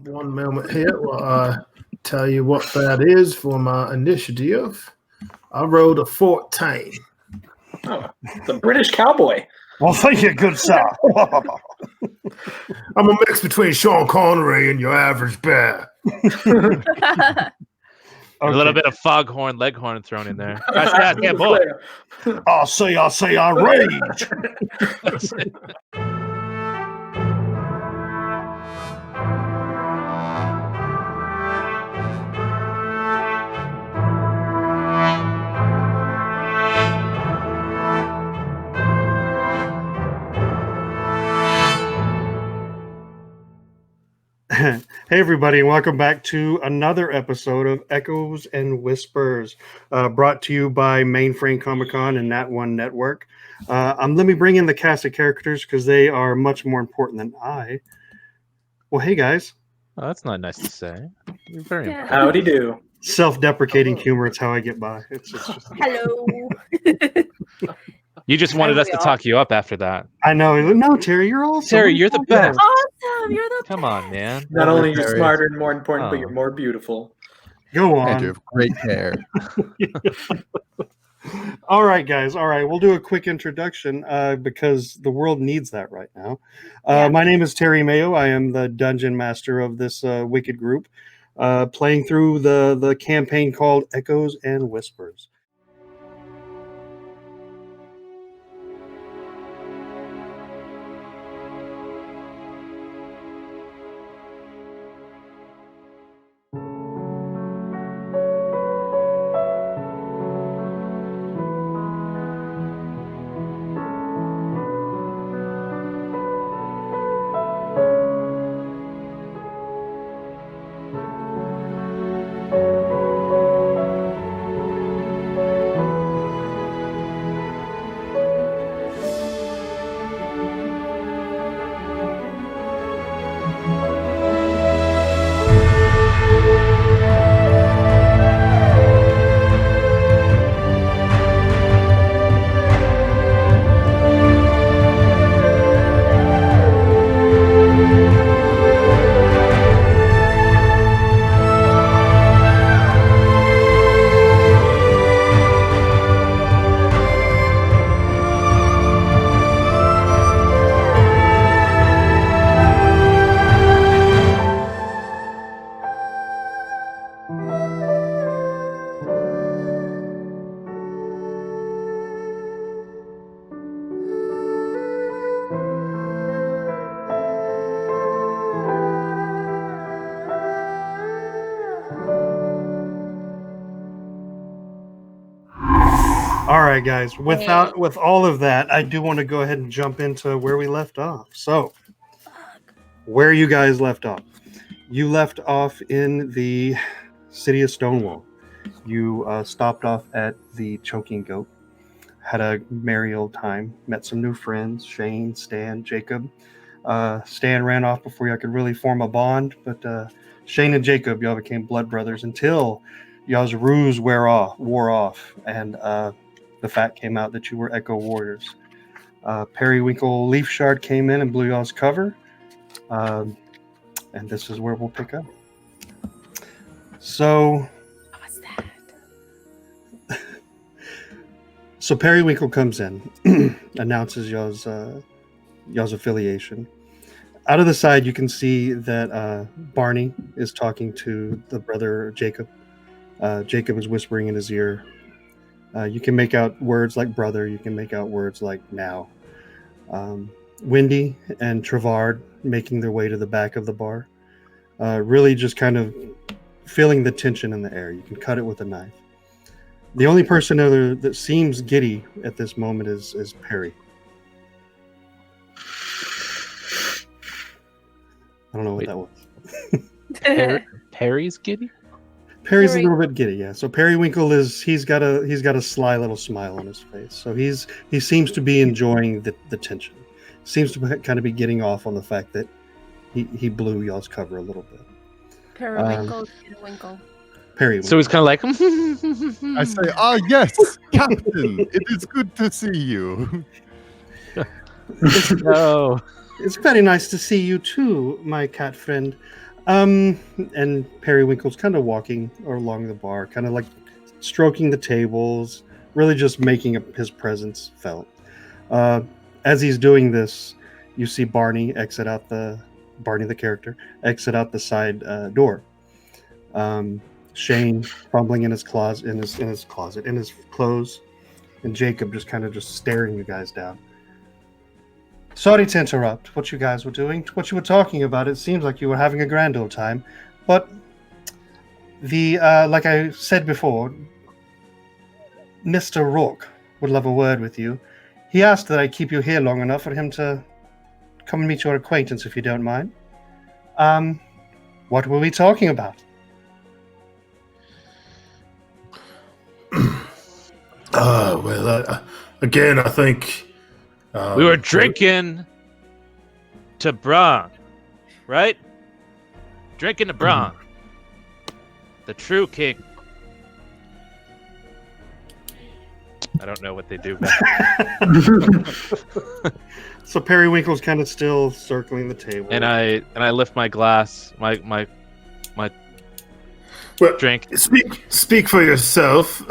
One moment here while I tell you what that is for my initiative. I rolled a 14. Oh, the British cowboy. Well, thank you, good sir. I'm a mix between Sean Connery and your average bear. A little bit of foghorn, leghorn thrown in there. Yeah, boy. I say, I rage. Hey everybody, and welcome back to another episode of Echoes and Whispers, brought to you by Mainframe Comic-Con and Nat One Network. Let me bring in the cast of characters because they are much more important than I. Well, hey guys. Oh, that's not nice to say. You're very impressive. Howdy do. Self-deprecating humor, it's how I get by. It's just... Hello. You just wanted us to talk you up after that. I know. No, Terry, you're awesome. Terry, you're the best. Awesome. You're the Come on, man. Not only are you smarter and more important, but you're more beautiful. Go on. And you have great hair. All right, guys. All right, we'll do a quick introduction because the world needs that right now. My name is Terry Mayo. I am the dungeon master of this wicked group, playing through the campaign called Echoes and Whispers. All right, guys. With all of that, I do want to go ahead and jump into where we left off. So, where you guys left off? You left off in the city of Stonewall. You stopped off at the Choking Goat, had a merry old time, met some new friends, Shane, Stan, Jacob. Stan ran off before y'all could really form a bond, but Shane and Jacob, y'all became blood brothers until y'all's ruse wore off, and the fact came out that you were Echo Warriors. Periwinkle Leaf Shard came in and blew y'all's cover, and this is where we'll pick up. So, What's that? So Periwinkle comes in, announces y'all's affiliation. Out of the side, you can see that Barney is talking to the brother Jacob. Jacob is whispering in his ear. You can make out words like brother. You can make out words like now. Wendy and Trevard making their way to the back of the bar. Really just kind of feeling the tension in the air. You can cut it with a knife. The only person that seems giddy at this moment is Perry. I don't know what that was. Perry's giddy? Perry's a little bit giddy, yeah. So Periwinkle he's got a sly little smile on his face. So he seems to be enjoying the tension. Seems to kind of be getting off on the fact that he blew y'all's cover a little bit. Periwinkle. Periwinkle. So he's kind of like, I say, yes, Captain, it is good to see you. no. It's very nice to see you too, my cat friend. And Periwinkle's kind of walking along the bar, kind of like stroking the tables, really just making his presence felt. As he's doing this, you see Barney the character, exit out the side door. Shane fumbling in his closet, in his clothes, and Jacob just staring you guys down. Sorry to interrupt what you guys were doing, what you were talking about. It seems like you were having a grand old time, but like I said before, Mr. Rourke would love a word with you. He asked that I keep you here long enough for him to come and meet your acquaintance, if you don't mind. What were we talking about? Again, I think we were drinking to Braun, right? Drinking to Braun, the true king. I don't know what they do. So Periwinkle's kind of still circling the table, and I lift my glass, my drink. Speak for yourself.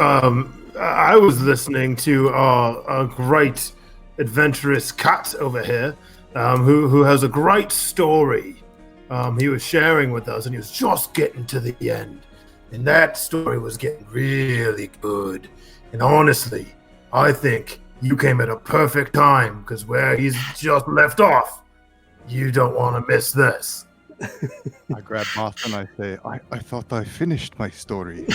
I was listening to a great adventurous cat over here, who has a great story. He was sharing with us, and he was just getting to the end, and that story was getting really good. And honestly, I think you came at a perfect time, because where he's just left off, you don't want to miss this. I grab Moth and I say, I thought I finished my story.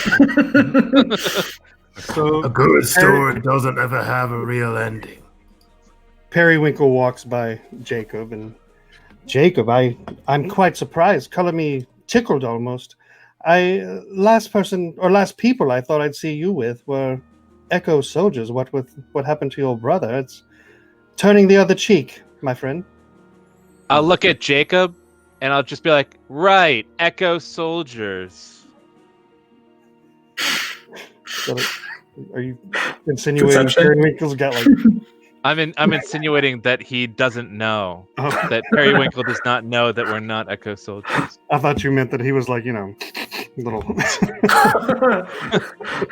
So a good story doesn't ever have a real ending. Periwinkle walks by Jacob, and Jacob, I'm quite surprised. Color me tickled almost. Last people I thought I'd see you with were Echo soldiers. What happened to your brother? It's turning the other cheek, my friend. I'll look at Jacob, and I'll just be like, right, Echo soldiers. So, are you insinuating Periwinkle's got like... I'm insinuating that he doesn't know. That Periwinkle does not know that we're not Echo soldiers. I thought you meant that he was like, little...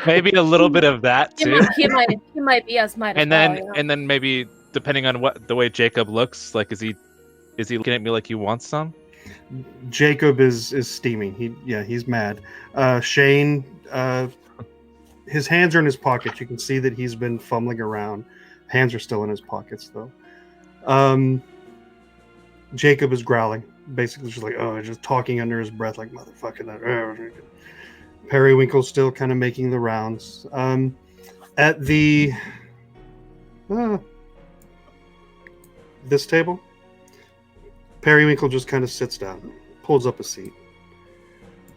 Maybe a little bit of that too. He might be as might. And then maybe depending on the way Jacob looks, like is he looking at me like he wants some? Jacob is steaming. He's mad. Shane, his hands are in his pockets. You can see that he's been fumbling around. Hands are still in his pockets though. Jacob is growling, basically just like, just talking under his breath like motherfucking that. Periwinkle's still kind of making the rounds. At the this table, Periwinkle just kind of sits down, pulls up a seat,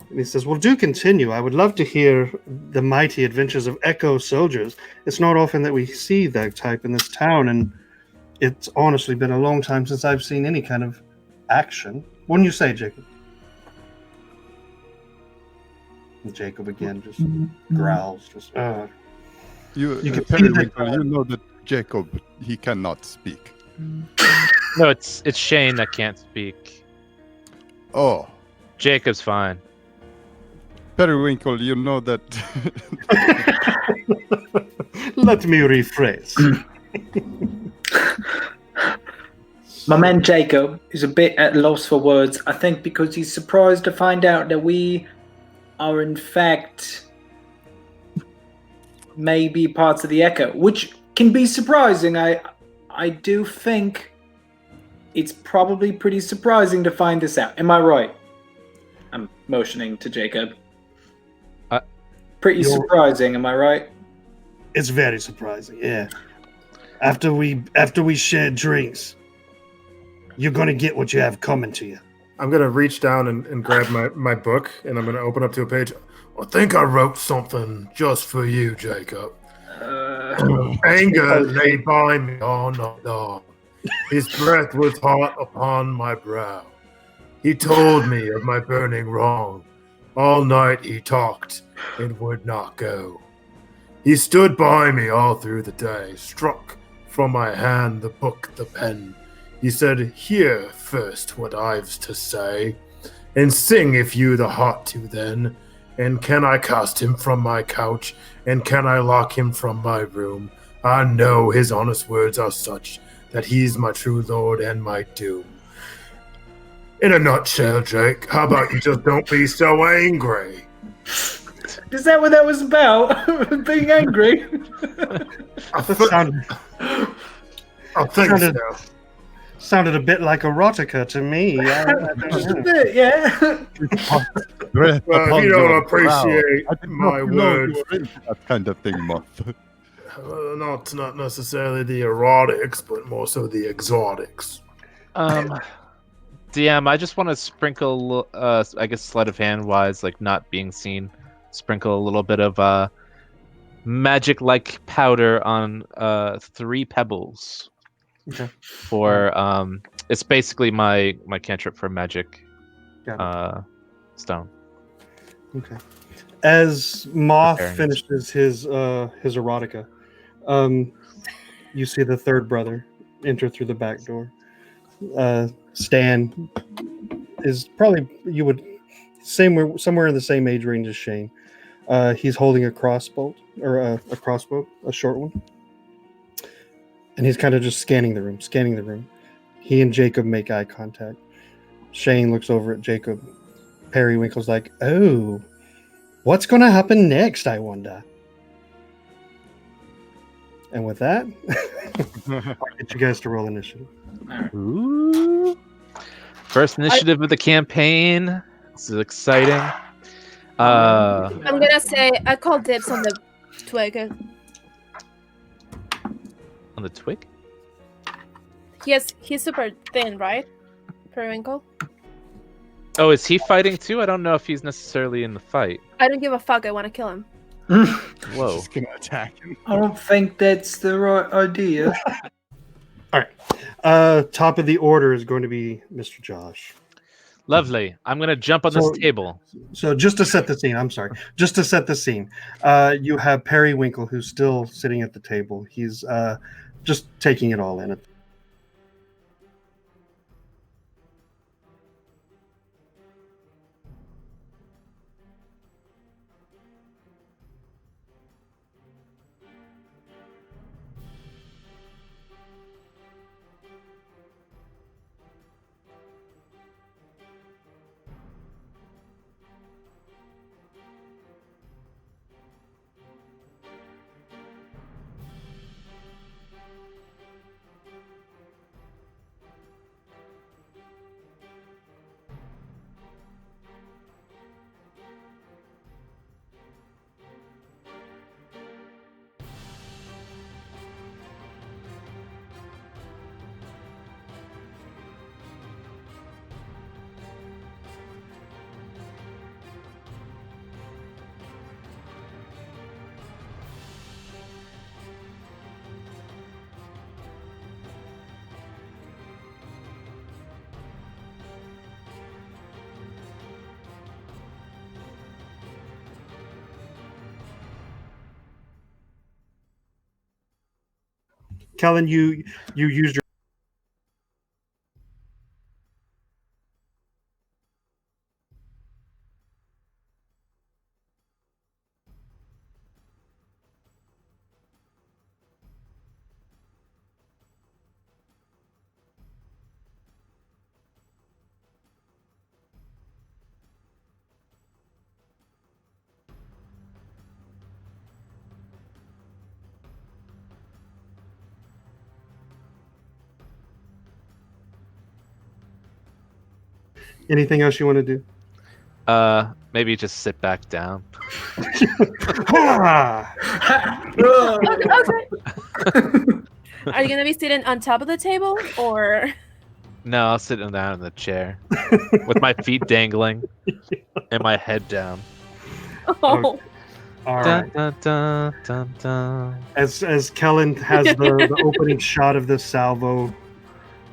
and he says, "Well, do continue. I would love to hear the mighty adventures of Echo soldiers. It's not often that we see that type in this town, and it's honestly been a long time since I've seen any kind of action. Wouldn't you say, Jacob?" And Jacob again just growls. You can Periwinkle, you know that Jacob, he cannot speak. No, it's Shane that can't speak. Oh. Jacob's fine. Periwinkle, you know that... Let me rephrase. My man Jacob is a bit at loss for words, I think, because he's surprised to find out that we are in fact maybe parts of the Echo, which can be surprising. I do think it's probably pretty surprising to find this out. Am I right? I'm motioning to Jacob. Pretty surprising, am I right? It's very surprising, yeah. After we shared drinks, you're gonna get what you have coming to you. I'm gonna reach down and grab my book, and I'm gonna open up to a page. I think I wrote something just for you, Jacob. Anger lay by me all night long. His breath was hot upon my brow. He told me of my burning wrong. All night he talked and would not go. He stood by me all through the day, struck from my hand the book, the pen. He said, "Hear first what I've to say." and sing if you the heart to then. And can I cast him from my couch, and can I lock him from my room? I know his honest words are such that he's my true lord and my doom. In a nutshell, Jake, how about you just don't be so angry? Is that what that was about? Being angry? I think sounded- so. Sounded a bit like erotica to me. Just a bit, yeah. Breath Well, if upon you don't your appreciate brow. I did my not know words. you were into that kind of thing, Moth. Not necessarily the erotics, but more so the exotics. DM, I just want to sprinkle, I guess sleight of hand wise, like not being seen, sprinkle a little bit of magic-like powder on 3 pebbles. Okay. For it's basically my cantrip for magic stone. Okay. As Moth Preparing. finishes his erotica, you see the third brother enter through the back door. Stan is probably somewhere in the same age range as Shane. He's holding a crossbow, a short one. And he's kind of just scanning the room. He and Jacob make eye contact. Shane looks over at Jacob. Periwinkle's like, oh, what's going to happen next, I wonder? And with that, I'll get you guys to roll initiative. Ooh. First initiative of the campaign. This is exciting. I'm gonna say I call dibs on the twig. On the twig? He's super thin, right? Periwinkle? Oh, is he fighting too? I don't know if he's necessarily in the fight. I don't give a fuck, I want to kill him. Whoa. Just gonna attack him. I don't think that's the right idea. All right. Top of the order is going to be Mr. Josh. Lovely. I'm going to jump on this table. So just to set the scene, you have Periwinkle, who's still sitting at the table. He's just taking it all in. Kellen, you used your anything else you want to do? Maybe just sit back down. Are you gonna be sitting on top of the table or? No, I'll sit down in the chair with my feet dangling and my head down. Oh. All right. Dun, dun, dun, dun, dun. As Kellen has the opening shot of this salvo,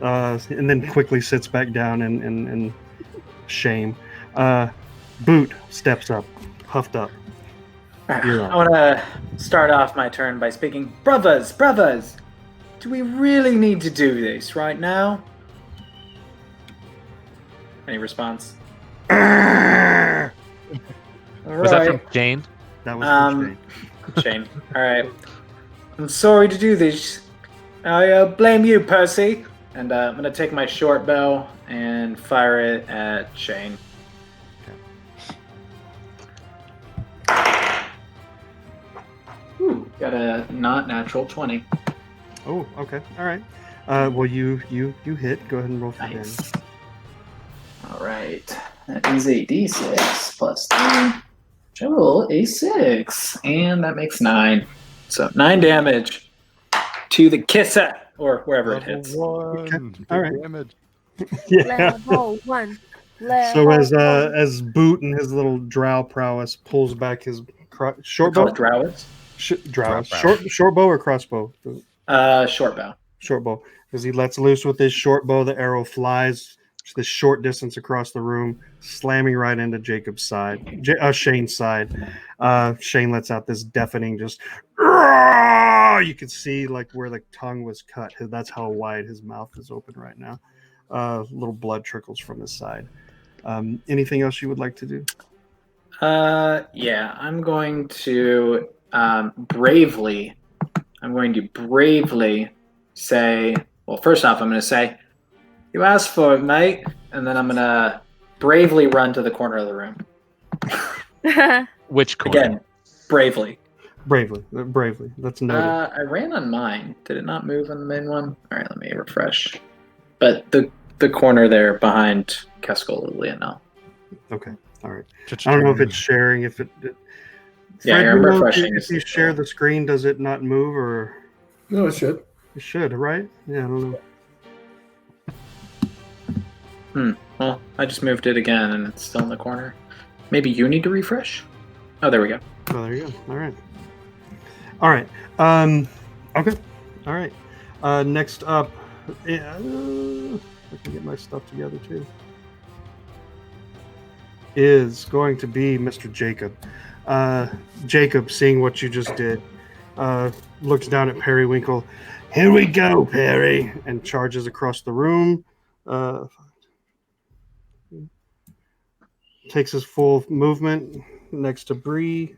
and then quickly sits back down in shame. Boot steps up, huffed up. You're up. I want to start off my turn by speaking. Brothers, do we really need to do this right now? Any response? Arrgh! All Was that right. from Jane? That was from Shane. Shane. All right. I'm sorry to do this. I blame you, Percy. And I'm gonna take my short bow and fire it at Shane. Ooh, got a not natural 20. Oh, okay. All right. Well, you hit. Go ahead and roll for Nice. damage. All right. That is a d6 plus 3. I roll a 6. And that makes 9. So 9 damage to the kisser, or wherever it Level hits. 1. Okay, Big all right. damage. Yeah. Level 1. So as Boot and his little drow prowess pulls back his short Call bow, it Drowits. drow, Drow. short bow or crossbow. Short bow. Short bow. As he lets loose with his short bow, the arrow flies this short distance across the room, slamming right into Jacob's side, Shane's side. Shane lets out this deafening just. You can see like where the tongue was cut. That's how wide his mouth is open right now. Little blood trickles from his side. Anything else you would like to do? Yeah, I'm going to bravely. I'm going to bravely say. Well, first off, I'm going to say, "You asked for it, mate," and then I'm going to bravely run to the corner of the room. Which corner? Again, bravely. Bravely. That's noted. I ran on mine. Did it not move on the main one? All right, let me refresh. But the corner there behind Kesko and Lionel. Okay. All right. I don't know if it's sharing. If it. Yeah, Fred, I'm you know, refreshing. If you share the screen, does it not move or? No, it should. It should, right? Yeah, I don't know. Well, I just moved it again, and it's still in the corner. Maybe you need to refresh? Oh, there we go. Oh, there you go. All right. Okay. All right. Next up, I can get my stuff together too. Is going to be Mr. Jacob. Jacob, seeing what you just did, looks down at Periwinkle. Here we go, Perry, and charges across the room. Takes his full movement next to Bree.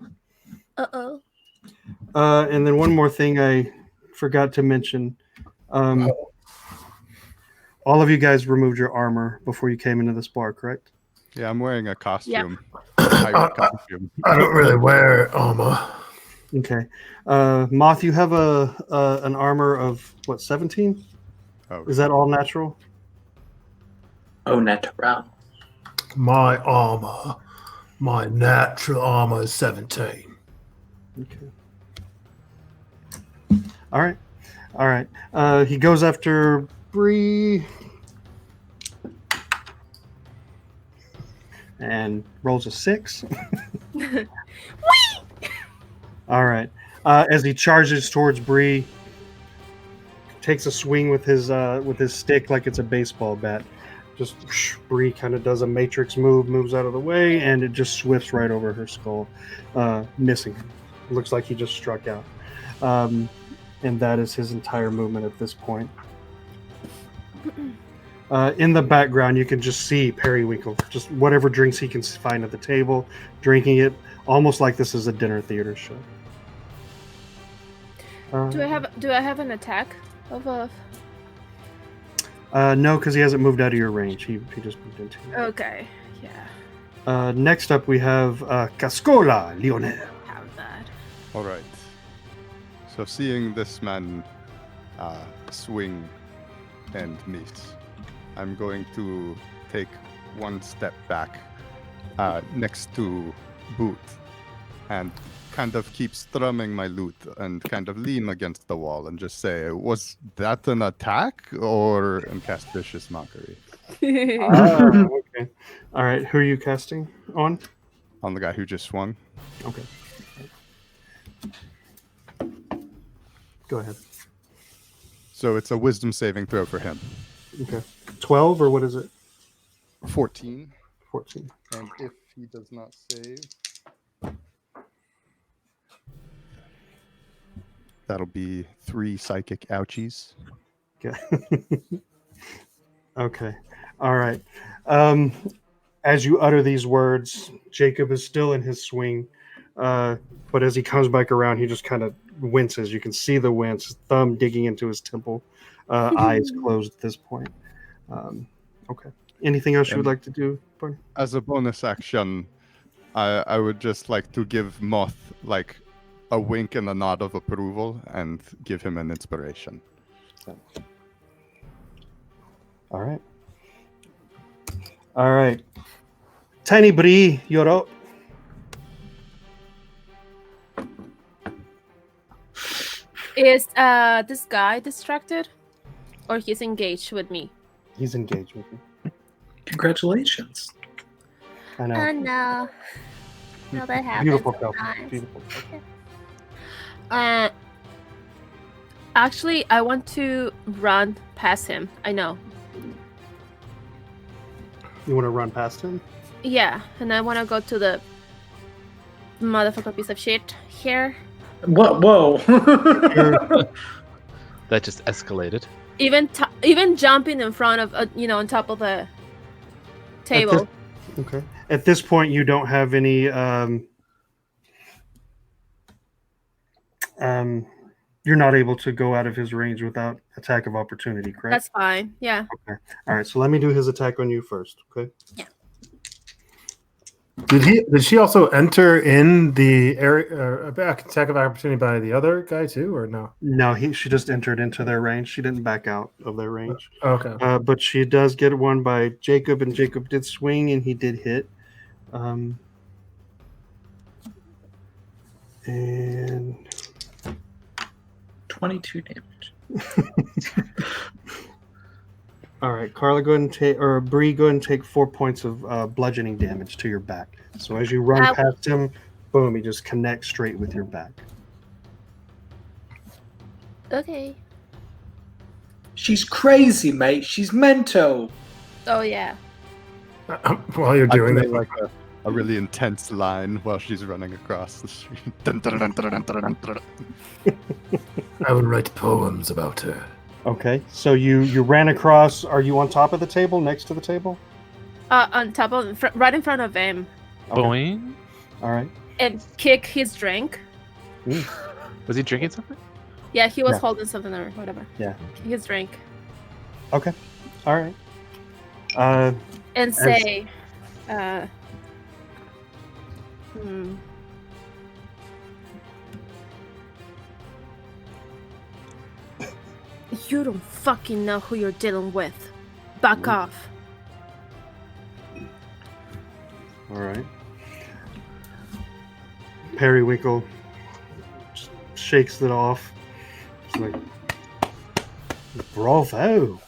Uh-oh. And then one more thing I forgot to mention. All of you guys removed your armor before you came into this bar, correct? Yeah, I'm wearing a costume. I don't really wear armor. Okay. Moth, you have an armor of what, 17? Oh, Is that all natural? Oh, natural. My armor, my natural armor is 17. Okay. All right. He goes after Bree and rolls a 6. All right. As he charges towards Bree, takes a swing with his stick like it's a baseball bat. Just Bree kind of does a matrix move, moves out of the way, and it just swifts right over her skull, missing him. It looks like he just struck out. And that is his entire movement at this point. In the background, you can just see Periwinkle, just whatever drinks he can find at the table, drinking it, almost like this is a dinner theater show. Do I have an attack of a? No, because he hasn't moved out of your range. He just moved into you. Okay, yeah. Next up, we have Cascola Lionel. Have that. all right. So seeing this man swing and miss, I'm going to take one step back next to Boot and kind of keep strumming my lute and kind of lean against the wall and just say, was that an attack or and cast vicious mockery Okay. All right. Who are you casting on? on the guy who just swung? Okay. Go ahead. So it's a wisdom saving throw for him. Okay. 12 or what is it? 14. 14. And if he does not save, that'll be 3 psychic ouchies. Okay. Okay. All right. as you utter these words, Jacob is still in his swing, but as he comes back around, he just kind of winces. You can see the wince, his thumb digging into his temple, eyes closed at this point. Okay. Anything else you would like to do, Barney? As a bonus action, I would just like to give Moth like a wink and a nod of approval and give him an inspiration. All right. All right. Tiny Bree, you're up. Is this guy distracted? Or he's engaged with me? He's engaged with you. Congratulations. I know. Oh no. No, that happens. Beautiful couple. sometimes. Beautiful couple. Actually, I want to run past him. I know. You want to run past him? Yeah, and I want to go to the motherfucker piece of shit here. What? Whoa. That just escalated. Even jumping in front of, on top of the table. Okay. At this point, you don't have any. You're not able to go out of his range without attack of opportunity, correct? That's fine. Yeah. Okay. All right. So let me do his attack on you first. Okay. Yeah. Did she also enter in the area attack of opportunity by the other guy too, or no? No, she just entered into their range. She didn't back out of their range. Okay. But she does get one by Jacob, and Jacob did swing, and he did hit. And 22 damage. all right, Carla, go ahead and take, or Bree, go ahead and take 4 points of bludgeoning damage to your back. So as you run past him, boom, he just connects straight with your back. Okay. She's crazy, mate. She's mental. Oh yeah. While you're doing I that, play like a really intense line while she's running across the street. Dun, dun, dun, dun, dun, dun, dun, dun. I will write poems about her. Okay, so you ran across. Are you on top of the table, next to the table? On top of, right in front of him, Okay. Boing. All right. and kick his drink. Was he drinking something? Yeah, he was Yeah. holding something or whatever. Yeah. Kick his drink Okay. All right. and say, You don't fucking know who you're dealing with. Back off. All right. Periwinkle shakes it off. It's like, bravo.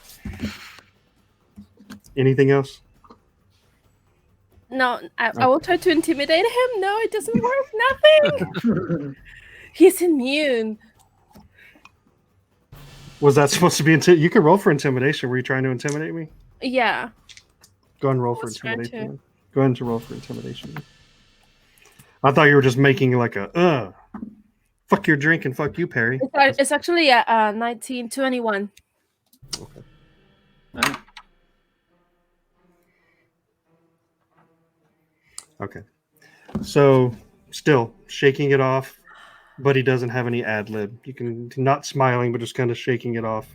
Anything else? No, I will try to intimidate him. No, it doesn't work. Nothing. He's immune. Was that supposed to be you can roll for intimidation? Were you trying to intimidate me? Yeah. Go ahead and roll for was trying intimidation. Go ahead and roll for intimidation. I thought you were just making like a fuck your drink and fuck you, Perry. It's actually a 1921. Okay. So still shaking it off, but he doesn't have any ad lib. You can not smiling, but just kind of shaking it off,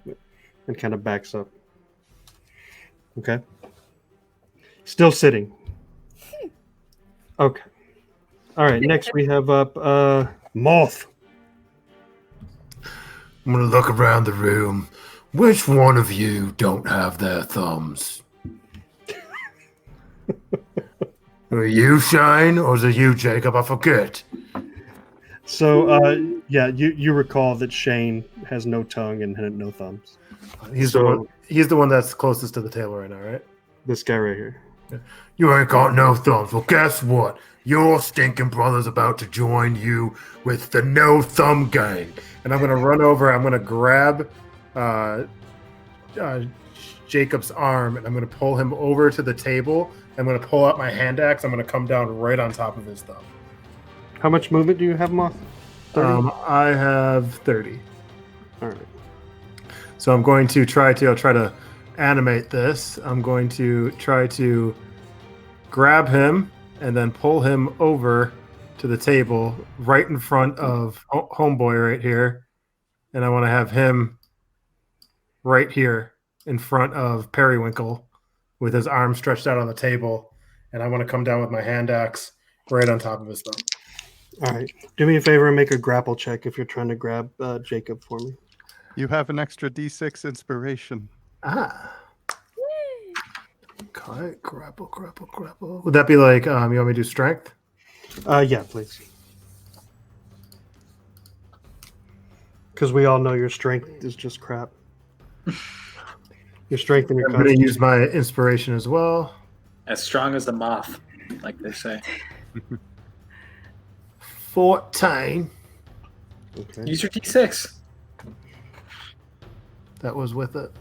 and kind of backs up. Okay. Still sitting. Okay. All right. Next we have up Moth. I'm gonna look around the room. Which one of you don't have their thumbs? Are you Shine or is it you, Jacob? I forget. So yeah, you recall that Shane has no tongue and had no thumbs. He's the one that's closest to the table right now, right? This guy right here. You ain't got no thumbs. Well, guess what? Your stinking brother's about to join you with the no thumb gang. And I'm gonna run over. I'm gonna grab Jacob's arm and I'm gonna pull him over to the table. I'm gonna pull out my hand axe. I'm gonna come down right on top of his thumb. How much movement do you have, Moth? 30? I have 30. All right. So I'm going to try to animate this. I'm going to try to grab him and then pull him over to the table right in front of Homeboy right here. And I want to have him right here in front of Periwinkle with his arm stretched out on the table. And I want to come down with my hand axe right on top of his thumb. All right. Do me a favor and make a grapple check if you're trying to grab Jacob for me. You have an extra D6 inspiration. Ah. Okay, grapple. Would that be like, you want me to do strength? Yeah, please. Because we all know your strength is just crap. Your strength and your I'm going to use my inspiration as well. As strong as the moth, like they say. 14. Okay. Use your D6. That was with it.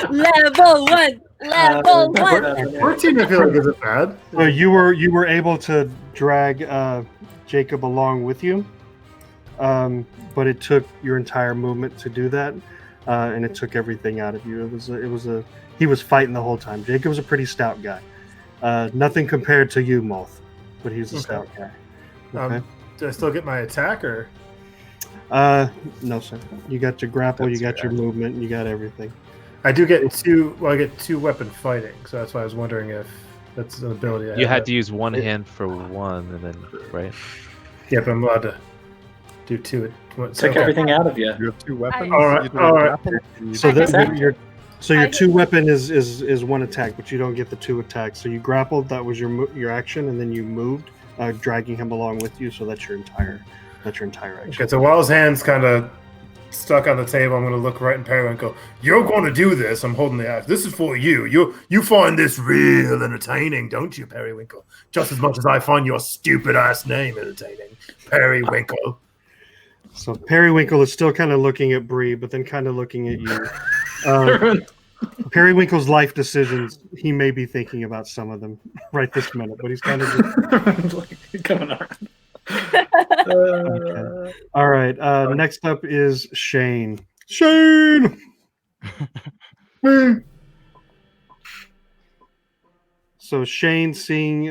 Level 1. Level 1. 14, I feel like isn't bad. So you were able to drag Jacob along with you, but it took your entire movement to do that, and it took everything out of you. He was fighting the whole time. Jacob's a pretty stout guy. Nothing compared to you, Moth, but he's a stout guy. Okay. Do I still get my attack or? No, sir. You got your grapple, That's you got your correct. movement, you got everything. I do get two. Well, I get 2 weapon fighting, so that's why I was wondering if that's an ability. You had to use one hand for one, and then right. Yeah, but I'm allowed to do 2. Took everything out of you. You have 2 weapons. All right, You do all right. grapple, and you So do- that your I- 2 weapon is 1 attack, but you don't get the 2 attacks. So you grappled, that was your action, and then you moved, dragging him along with you. So that's your entire action. Okay, so while his hand's kind of stuck on the table, I'm going to look right in Periwinkle. You're going to do this. I'm holding the axe. This is for you. You find this real entertaining, don't you, Periwinkle? Just as much as I find your stupid ass name entertaining, Periwinkle. So Periwinkle is still kind of looking at Bree, but then kind of looking at you. Periwinkle's life decisions, he may be thinking about some of them right this minute, but he's kind of just... Coming around. Okay. All right. Next up is Shane. Shane! So Shane seeing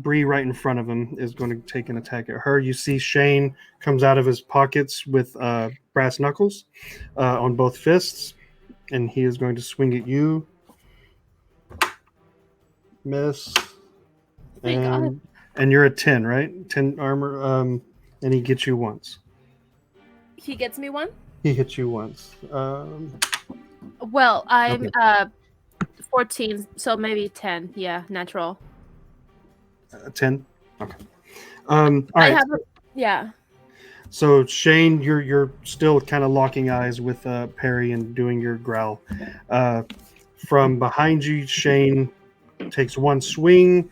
Bree right in front of him is going to take an attack at her. You see Shane comes out of his pockets with brass knuckles on both fists, and he is going to swing at you. Miss. Thank God. And you're at 10, right? 10 armor. And he gets you once. He gets me 1? He hits you once. Well, I'm Okay. 14, so maybe 10. Yeah, natural. 10. Okay. All right. I have yeah. So Shane, you're still kind of locking eyes with Perry and doing your growl. From behind you, Shane takes 1 swing.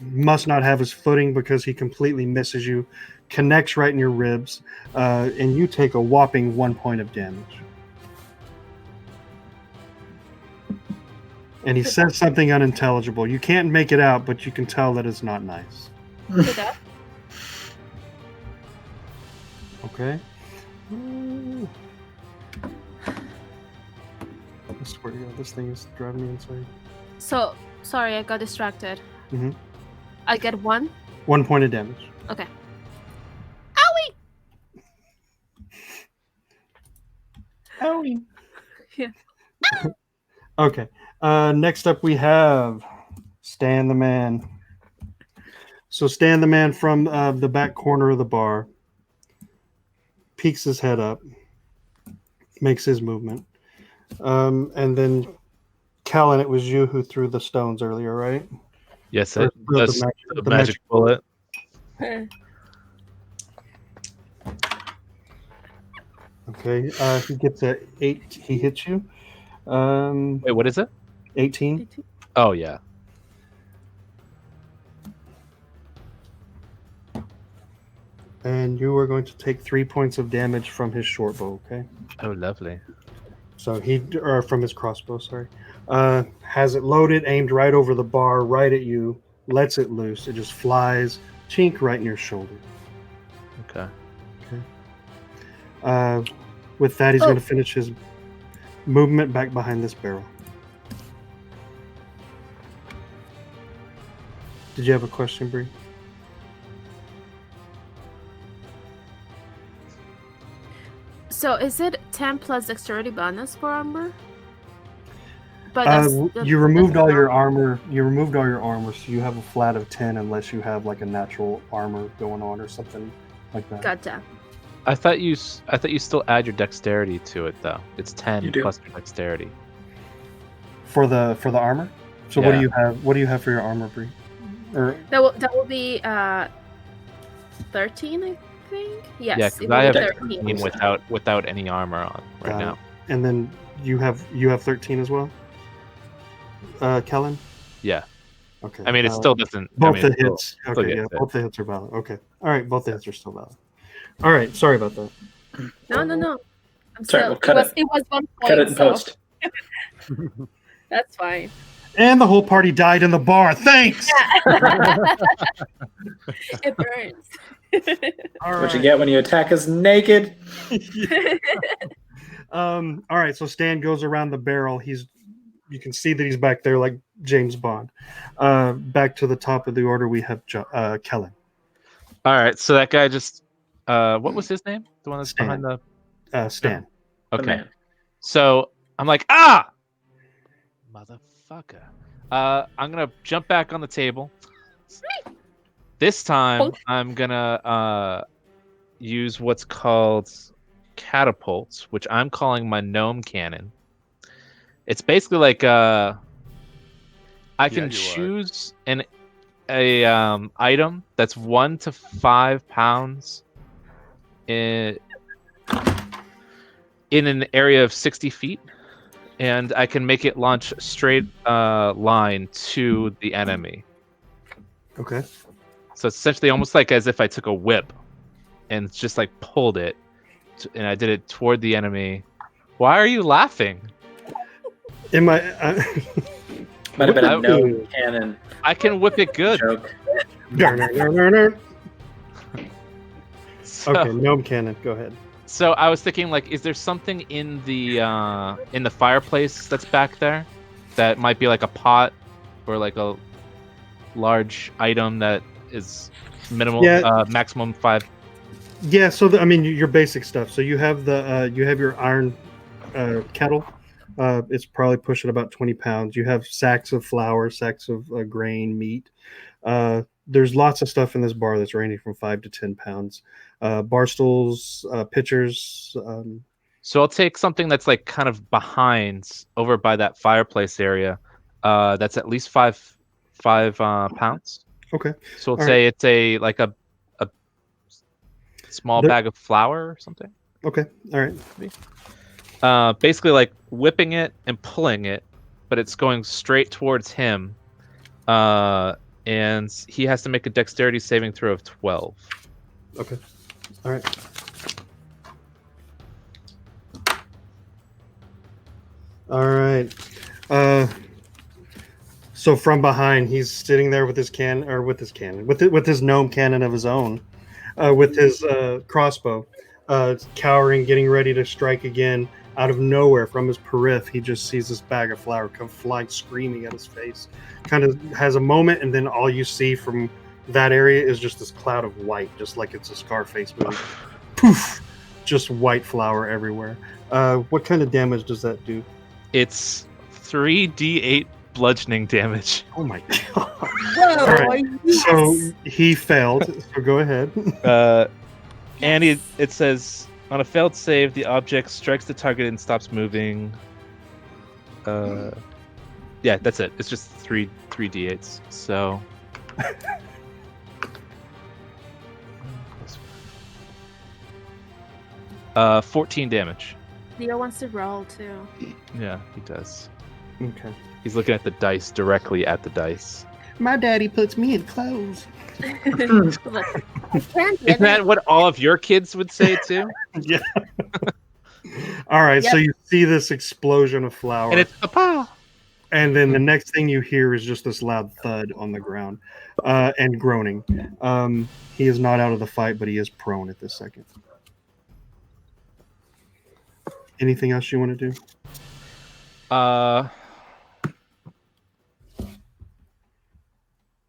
Must not have his footing because he completely misses you. Connects right in your ribs, and you take a whopping 1 point of damage. And he says something unintelligible. You can't make it out, but you can tell that it's not nice. Good enough. Okay. I swear to God, this thing is driving me insane. So, sorry, I got distracted. Mhm. I get 1? 1 point of damage. Okay. Owie! Yeah. Okay. Next up, we have Stan the Man. So Stan the Man from the back corner of the bar peeks his head up, makes his movement, and then Callan, it was you who threw the stones earlier, right? Yes, Or that's the magic bullet. Okay. He gets a 8. He hits you. Wait, what is it? 18. Oh yeah. And you are going to take 3 points of damage from his short bow, okay? Oh, lovely. So or from his crossbow, sorry. Has it loaded, aimed right over the bar, right at you, lets it loose. It just flies, chink right in your shoulder. Okay. With that, he's going to finish his movement back behind this barrel. Did you have a question, Bree? So is it 10 plus dexterity bonus for armor? But you removed all your armor. You removed all your armor, so you have a flat of 10 unless you have like a natural armor going on or something like that. Gotcha. I thought you still add your dexterity to it though. It's 10 plus your dexterity. For the armor. So what do you have? What do you have for your armor, Bree? Or that will be 13, I think. Yes. Yeah, because I have 13 without any armor on right now. And then you have 13 as well. Kellen? Yeah. Okay. I mean, it still doesn't. Both the hits. Okay, yeah, both the hits are valid. Okay. All right, both the hits are still valid. All right, sorry about that. No. I'm sorry, we'll cut it. It was 1 point. Cut it in post. That's fine. And the whole party died in the bar. Thanks. It burns. What you get when you attack us naked? All right, so Stan goes around the barrel. You can see that he's back there like James Bond. Back to the top of the order, we have Kellen. All right, so that guy just what was his name? The one that's behind the Stan. Okay. So I'm like, motherfucker. I'm gonna jump back on the table. This time I'm gonna use what's called catapults, which I'm calling my gnome cannon. It's basically like I can choose an item that's 1 to 5 pounds in an area of 60 feet, and I can make it launch a straight line to the enemy. Okay. So it's essentially almost like as if I took a whip and just like pulled it, and I did it toward the enemy. Why are you laughing? Might have been a gnome cannon. I can whip it good. Joke. Okay, gnome cannon. Go ahead. So I was thinking, like, is there something in the fireplace that's back there that might be like a pot or like a large item that is minimal, maximum 5? Yeah. So I mean, your basic stuff. So you have your iron kettle. It's probably pushing about 20 pounds. You have sacks of flour, sacks of grain, meat. There's lots of stuff in this bar that's ranging from 5 to 10 pounds. Bar stools, pitchers. So I'll take something that's like kind of behind, over by that fireplace area. That's at least 5 pounds. Okay. So let's say it's a small bag of flour or something. Okay. All right. Basically like whipping it and pulling it, but it's going straight towards him. And he has to make a dexterity saving throw of 12. Okay. All right. All right. So from behind, he's sitting there with his with his gnome cannon of his own, with his crossbow, cowering, getting ready to strike again. Out of nowhere, from his periph, he just sees this bag of flour come flying, screaming at his face. Kind of has a moment, and then all you see from that area is just this cloud of white, just like it's a Scarface movie. Poof! Just white flour everywhere. What kind of damage does that do? It's 3d8 bludgeoning damage. Oh my god! Whoa, All right. yes. So he failed. So go ahead. And it says, on a failed save, the object strikes the target and stops moving. Yeah, that's it. It's just 3d8s. So 14 damage. Leo wants to roll too. Yeah, he does. Okay. He's looking at the dice, directly at the dice. My daddy puts me in clothes. Isn't that what all of your kids would say too? Yeah. All right. So you see this explosion of flour, And it's Papa. and then the next thing you hear is just this loud thud on the ground, and groaning. He is not out of the fight, but he is prone at this second. Anything else you want to do?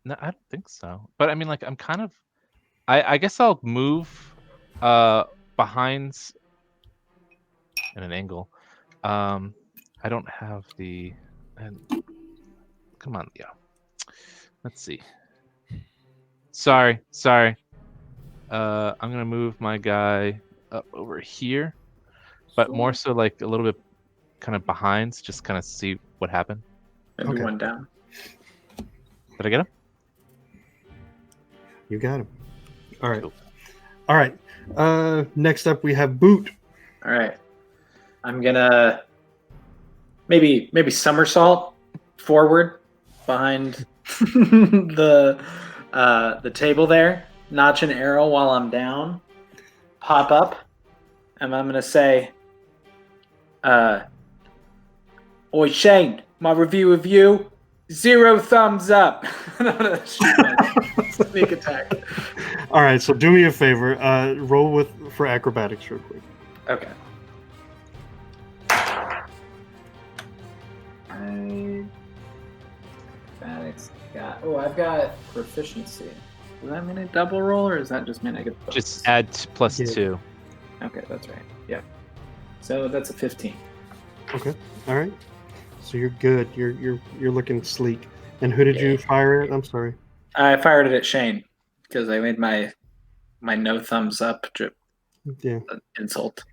No, I don't think so. But I mean, like, I'm kind of. I guess I'll move behind in an angle. I don't have the. Come on, Leo. Let's see. Sorry. I'm gonna move my guy up over here, but more so like a little bit kind of behind, just kind of see what happened. Maybe Okay. one down. Did I get him? You got him. All right. Cool. All right. Next up, we have Boot. All right. I'm gonna maybe somersault forward behind the table there, notch an arrow while I'm down, pop up, and I'm gonna say, "Oi Shane, my review of you, 0 thumbs up." I'm gonna shoot my sneak attack. All right. So do me a favor. Roll for acrobatics real quick. Okay. I've got proficiency. Does that mean a double roll, or is that just mean I get bonus? Just add plus Yeah. 2. Okay, that's right. Yeah. So that's a 15. Okay. All right. So you're good. You're looking sleek. And who did you fire at? I'm sorry. I fired it at Shane because I made my no thumbs up Yeah. insult.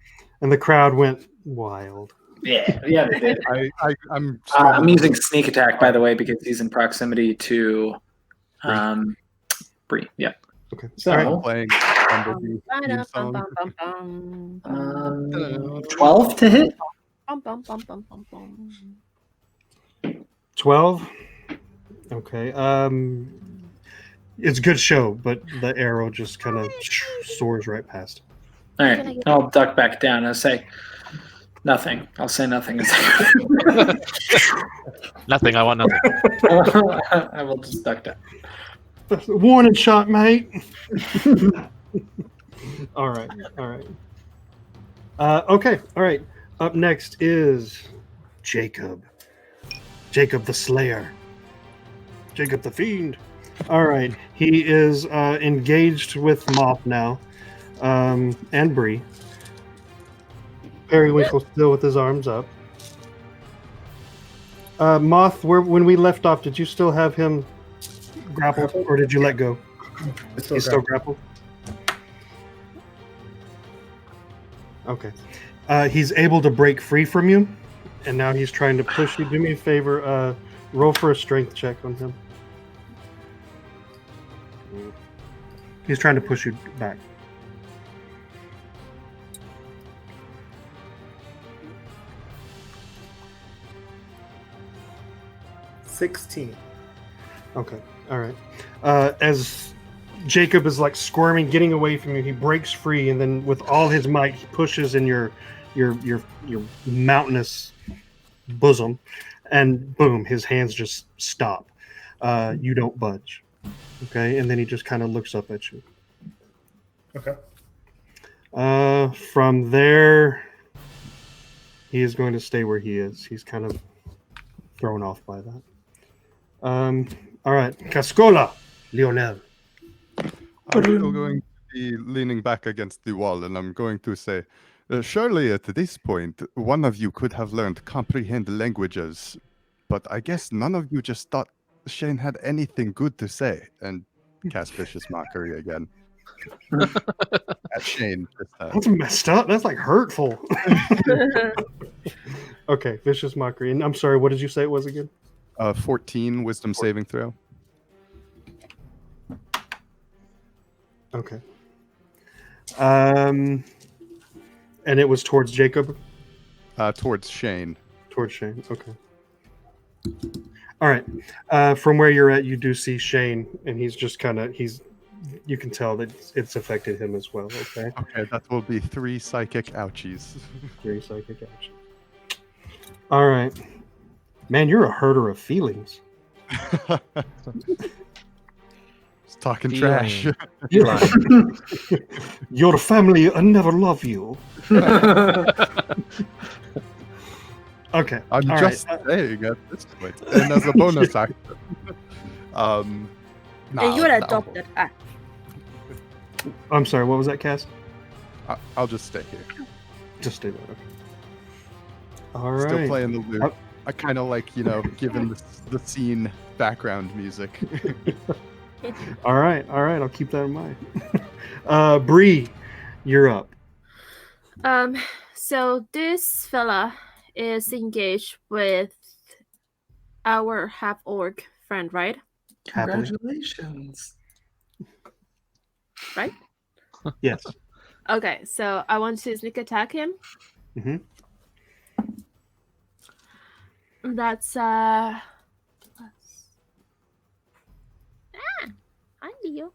And the crowd went wild. Yeah, they did. I'm I'm using sneak attack, by the way, because he's in proximity to Bree. Yeah. Okay. So, All right. playing Bumblebee theme song. 12 to hit. 12. Okay. It's a good show, but the arrow just kind of soars right past. All right, I'll duck back down and say nothing. I'll say nothing. Nothing. I want nothing. I will just duck down. Warning shot, mate. All right. Okay. All right. Up next is Jacob. Jacob the Slayer. Jacob the Fiend. All right. He is engaged with Moth now, and Bree. Periwinkle still with his arms up. Moth, when we left off, did you still have him grappled, or did you let go? He's still grappled. Okay. He's able to break free from you, and now he's trying to push you. Do me a favor. Roll for a strength check on him. He's trying to push you back. $16. Okay. All right. As Jacob is like squirming, getting away from you, he breaks free, and then with all his might, he pushes in your mountainous bosom, and boom, his hands just stop. You don't budge. Okay, and then he just kind of looks up at you. Okay. From there, he is going to stay where he is. He's kind of thrown off by that. All right, Cascola, Lionel. I'm still going to be leaning back against the wall, and I'm going to say, surely at this point, one of you could have learned comprehend languages, but I guess none of you just thought Shane had anything good to say, and cast vicious mockery again. At Shane. That's messed up. That's like hurtful. Okay, vicious mockery. And I'm sorry, what did you say it was again? 14 wisdom saving throw. Okay. And it was towards Jacob? Towards Shane. Towards Shane, okay. All right. From where you're at, you do see Shane, and he's just kind of, you can tell that it's affected him as well, okay? Okay, that will be 3 psychic ouchies. 3 psychic action. All right. Man, you're a herder of feelings. Just talking trash. Your family never love you. Okay. I'm all just right. saying at this point. And as a bonus action. Nah, And you're I'll- adopted. I'm sorry. What was that, Cass? I'll just stay here. Just stay there. Okay. All right. Still playing the lute. Oh. I kind of like, giving the scene background music. All right. I'll keep that in mind. Bree, you're up. So this fella is engaged with our half orc friend, right? Happily. Congratulations. Right? Yes. Okay, so I want to sneak attack him. Mm-hmm. That's I knew.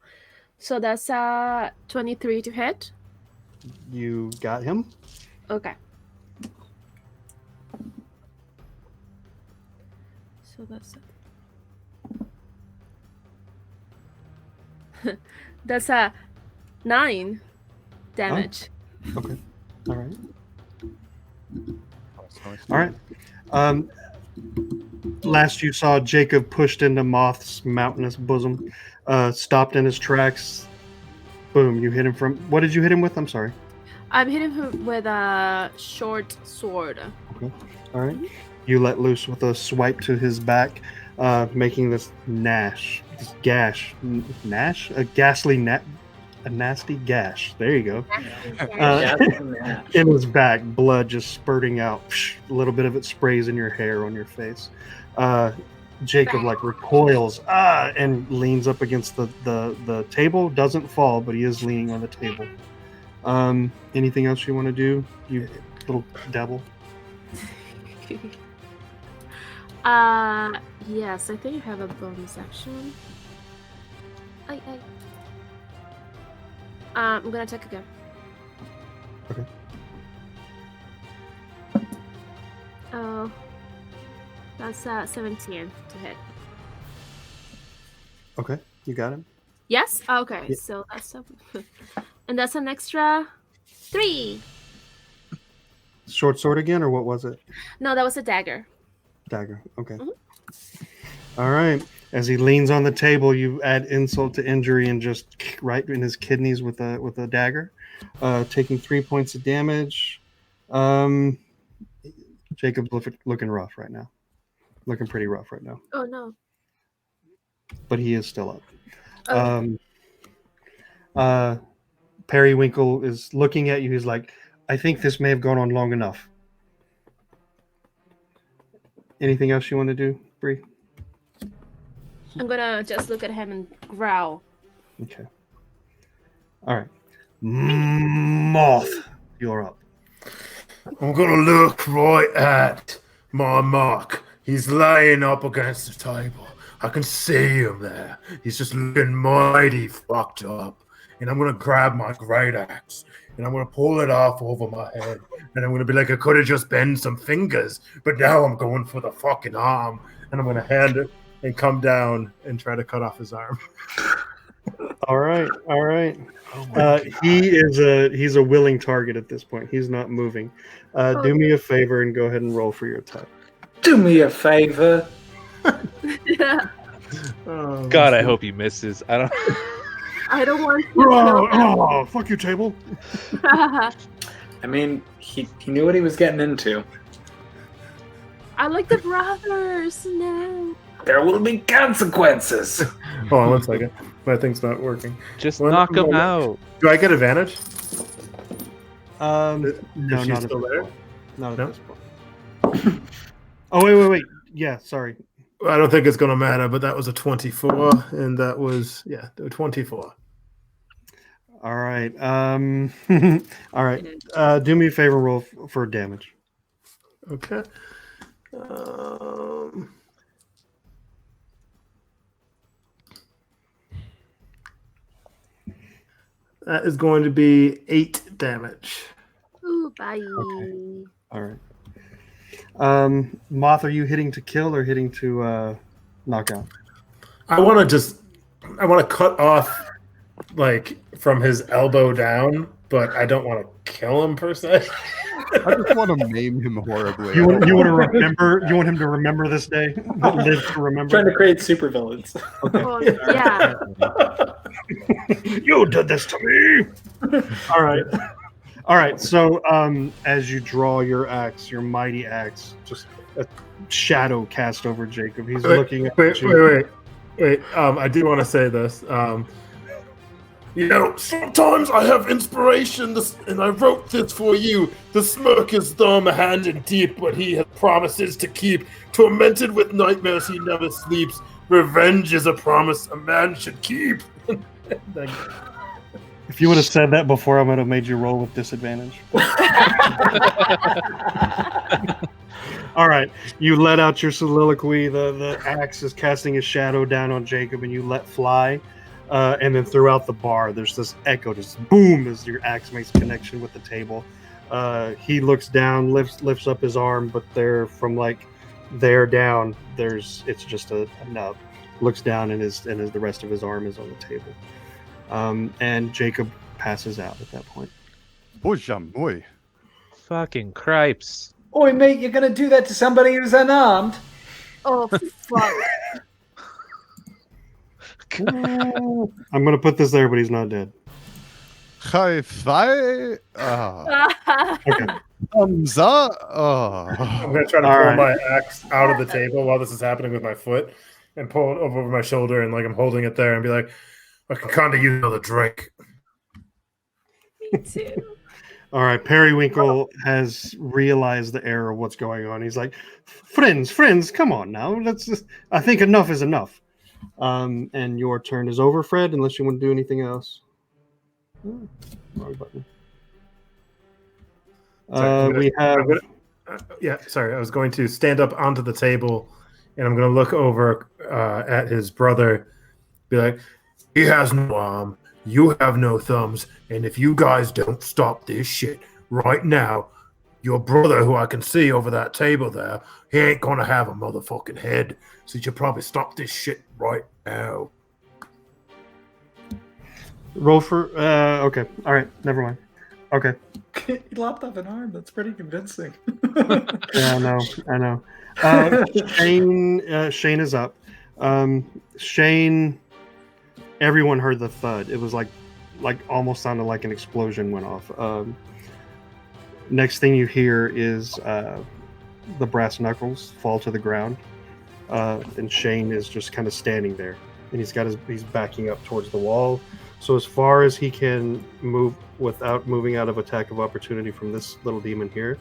So that's 23 to hit. You got him. Okay. So that's that's 9 damage. Okay. All right. Nice. All right. Last you saw, Jacob pushed into Moth's mountainous bosom, stopped in his tracks. Boom! You hit him from. What did you hit him with? I'm sorry. I'm hitting him with a short sword. Okay. All right. You let loose with a swipe to his back, making this gash, a nasty gash. There you go. In his back, blood just spurting out. A little bit of it sprays in your hair on your face. Jacob recoils and leans up against the table. Doesn't fall, but he is leaning on the table. Anything else you want to do, you little devil? Yes, I think I have a bonus action. I'm gonna attack again. Okay. Oh, that's 17 to hit. Okay, you got him. Yes. Okay, Yeah. so that's and that's an extra 3. Short sword again, or what was it? No, that was a dagger. Dagger. Okay. Mhm. All right. As he leans on the table, you add insult to injury and just right in his kidneys with a dagger, taking 3 points of damage. Jacob's looking rough right now. Looking pretty rough right now, Oh no. but he is still up. Okay. Periwinkle is looking at you. He's like, I think this may have gone on long enough. Anything else you want to do, Bree? I'm gonna just look at him and growl. Okay. All right. Moth, you're up. I'm gonna look right at my mark. He's laying up against the table. I can see him there. He's just looking mighty fucked up. And I'm gonna grab my great axe and I'm gonna pull it off over my head. And I'm gonna be like, I could have just bent some fingers, but now I'm going for the fucking arm. And I'm gonna hand it and come down and try to cut off his arm. All right. Oh He's a willing target at this point. He's not moving. Do me a favor and go ahead and roll for your attack. Do me a favor. Oh, God, I hope he misses. I don't. I don't want to. Fuck you, table. I mean, he knew what he was getting into. I like the brothers. No. There will be consequences. Hold on 1 second. My thing's not working. Just One knock him moment. out. Do I get advantage? No, Is she not still at there? this point. Not at No? this point. Oh, wait. Yeah, sorry. I don't think it's going to matter, but that was a 24, and that was, 24. All right. All right. Do me a favor, roll for damage. Okay. That is going to be 8 damage. Ooh, bye. Okay. All right. Moth, are you hitting to kill or hitting to knock out? I want to cut off, like, from his elbow down, but I don't want to kill him per se. I just want to maim him horribly. You want to remember? You want him to remember this day? Live to remember. Trying to create supervillains. Okay. Oh, yeah. You did this to me. All right. So, as you draw your axe, your mighty axe, just a shadow cast over Jacob. He's looking at you. Wait. I do want to say this. Sometimes I have inspiration, and I wrote this for you. The smirk is thumb, hand and deep, but he has promises to keep. Tormented with nightmares, he never sleeps. Revenge is a promise a man should keep. If you would have said that before, I would have made you roll with disadvantage. All right, you let out your soliloquy. The axe is casting a shadow down on Jacob, and you let fly. And then throughout the bar, there's this echo, just boom, as your axe makes connection with the table. He looks down, lifts up his arm, but there, from like there down, it's just a nub. Looks down, and the rest of his arm is on the table. And Jacob passes out at that point. Boy. Fucking cripes. Oi, mate, you're gonna do that to somebody who's unarmed? Oh, fuck. I'm gonna put this there, but he's not dead. High five. Okay. Thumbs up. I'm going to try to pull my axe out of the table while this is happening with my foot and pull it over my shoulder, and like I'm holding it there and be like, I can kind of use another drink. Me too. All right, Periwinkle has realized the error of what's going on. He's like, friends, come on now. I think enough is enough. And your turn is over, Fred, unless you want to do anything else. Oh, wrong button. Sorry, I was going to stand up onto the table, and I'm going to look over at his brother, be like, he has no arm, you have no thumbs, and if you guys don't stop this shit right now, your brother, who I can see over that table there, he ain't going to have a motherfucking head, so you should probably stop this shit right now. Roll for... okay, all right, never mind. Okay. He lopped off an arm. That's pretty convincing. Yeah, I know. Shane is up. Shane, everyone heard the thud. It was like almost sounded like an explosion went off. Next thing you hear is the brass knuckles fall to the ground, and Shane is just kind of standing there, and he's backing up towards the wall. So as far as he can move without moving out of attack of opportunity from this little demon here,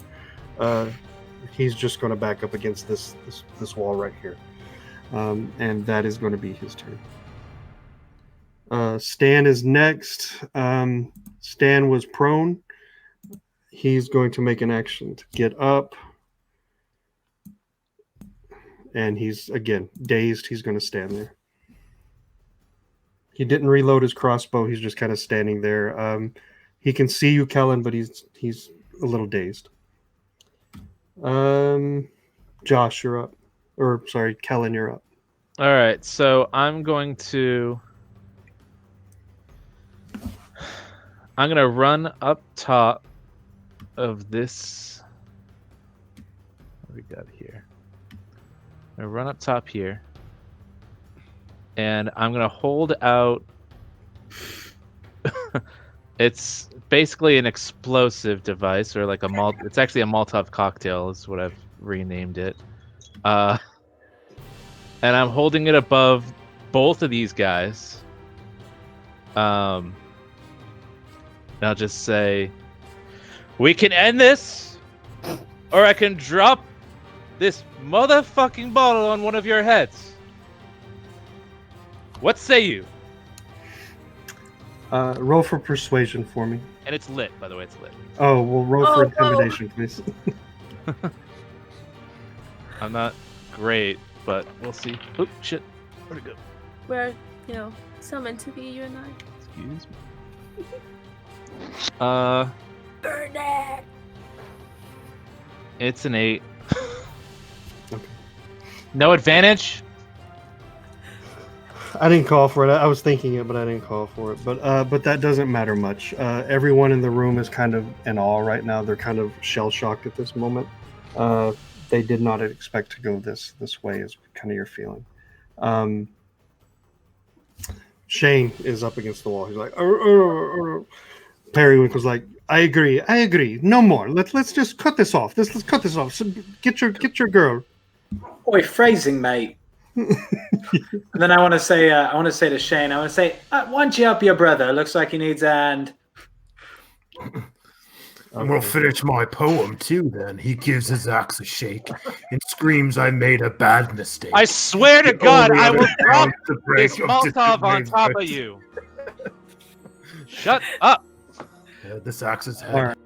he's just going to back up against this wall right here, and that is going to be his turn. Stan is next. Stan was prone. He's going to make an action to get up, and he's again dazed. He's going to stand there. He didn't reload his crossbow. He's just kind of standing there. He can see you, Kellen, but he's a little dazed. Josh, you're up. Or, sorry, Kellen, you're up. All right, so I'm going to run up top of this. What do we got here? I'm going to run up top here. And I'm going to hold out. It's basically an explosive device, or like it's actually a Molotov cocktail is what I've renamed it. And I'm holding it above both of these guys. And I'll just say, we can end this, or I can drop this motherfucking bottle on one of your heads. What say you? Roll for persuasion for me. And it's lit, by the way, it's lit. Oh, well, roll for intimidation, please. I'm not great, but we'll see. Oh, shit. Where'd it go? We're, so meant to be, you and I. Excuse me. Burn it! It's an 8. Okay. No advantage? I didn't call for it. I was thinking it, but I didn't call for it. But that doesn't matter much. Everyone in the room is kind of in awe right now. They're kind of shell shocked at this moment. They did not expect to go this way. Is kind of your feeling. Shane is up against the wall. He's like, Periwinkle's like, I agree. No more. Let's just cut this off. Let's cut this off. So get your girl. Oi, phrasing, mate. And then I want to say to Shane, why don't you help your brother? Looks like he needs a hand. I'm gonna finish my poem too. Then he gives his axe a shake and screams, "I made a bad mistake." I swear to God, I will drop the break this of Molotov on disagreement. top of you. Shut up. Yeah, this axe is head. All right.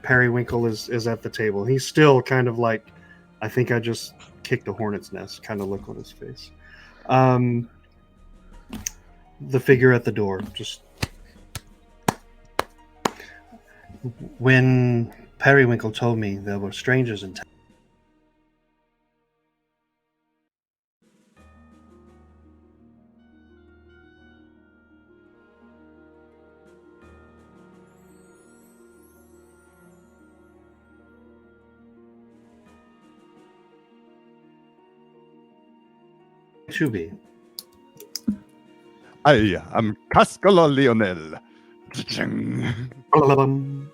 Periwinkle is at the table. He's still kind of like, I think I just kicked a hornet's nest kind of look on his face. The figure at the door, just when Periwinkle told me there were strangers in town. To be. I am Cascola Lionel. Talalan.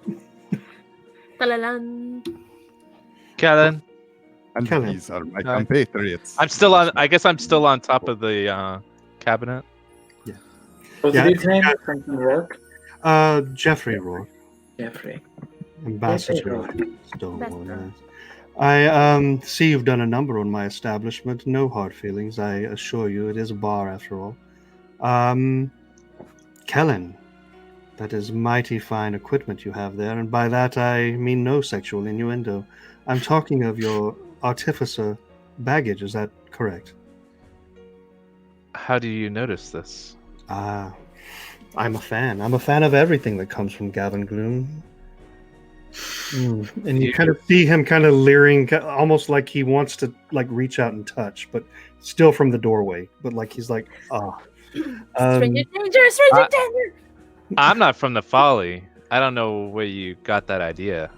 Kellen, And Kill him. these are my No, compatriots. I'm still on. I guess I'm still on top of the cabinet. What's Yeah, the dude's name? Franklin Rourke? Jeffrey Rourke, Jeffrey. ambassador of Jeffrey Stonewall. Best Yes. I see you've done a number on my establishment. No hard feelings, I assure you. It is a bar after all. Kellen, that is mighty fine equipment you have there, and by that I mean no sexual innuendo. I'm talking of your artificer baggage. Is that correct? How do you notice this? I'm a fan. I'm a fan of everything that comes from Gavin Gloom. And you kind of see him kind of leering, almost like he wants to like reach out and touch, but still from the doorway. But like he's like, Stranger danger! Stranger danger! I'm not from the Folly. I don't know where you got that idea.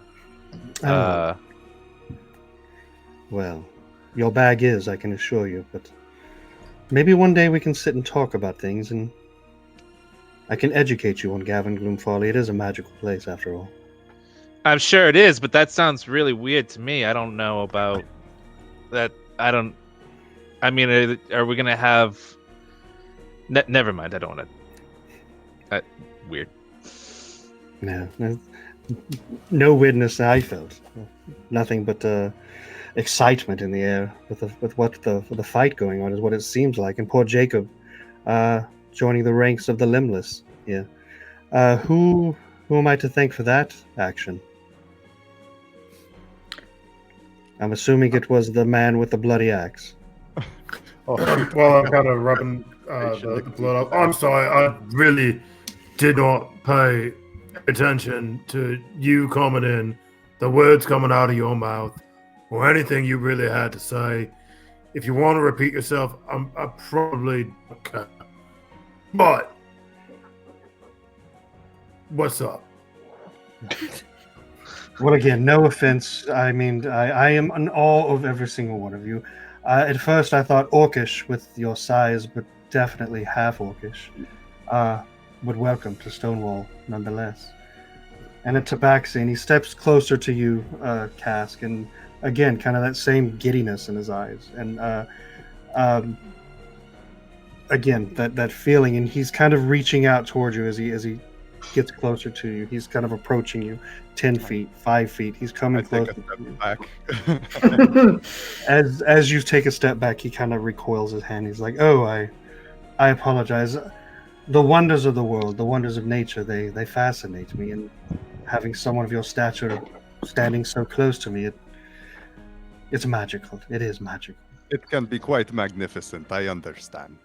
Well, your bag is, I can assure you. But maybe one day we can sit and talk about things, and I can educate you on Gavin Gloom Folly. It is a magical place, after all. I'm sure it is, but that sounds really weird to me. I don't know about that. I mean, are we gonna have? Never mind. I don't want to. Weird. No weirdness I felt. Nothing but excitement in the air with what the fight going on is what it seems like. And poor Jacob, joining the ranks of the limbless here. Who am I to thank for that action? I'm assuming it was the man with the bloody axe. Well, I'm kind of rubbing the blood up. I'm sorry, I really did not pay attention to you coming in, the words coming out of your mouth, or anything you really had to say. If you want to repeat yourself, I probably okay. But what's up? Well, again, no offense. I mean, I am in awe of every single one of you. At first, I thought orcish with your size, but definitely half orcish. But welcome to Stonewall, nonetheless. And at Tabaxi, he steps closer to you, Cask, and again, kind of that same giddiness in his eyes. And again, that feeling, and he's kind of reaching out towards you as he gets closer to you. He's kind of approaching you 10 feet, 5 feet. He's coming closer. I take a step back. As you take a step back, he kind of recoils his hand. He's like, "Oh, I apologize. The wonders of the world, the wonders of nature, they fascinate me. And having someone of your stature standing so close to me, it's magical. It is magical." It can be quite magnificent, I understand.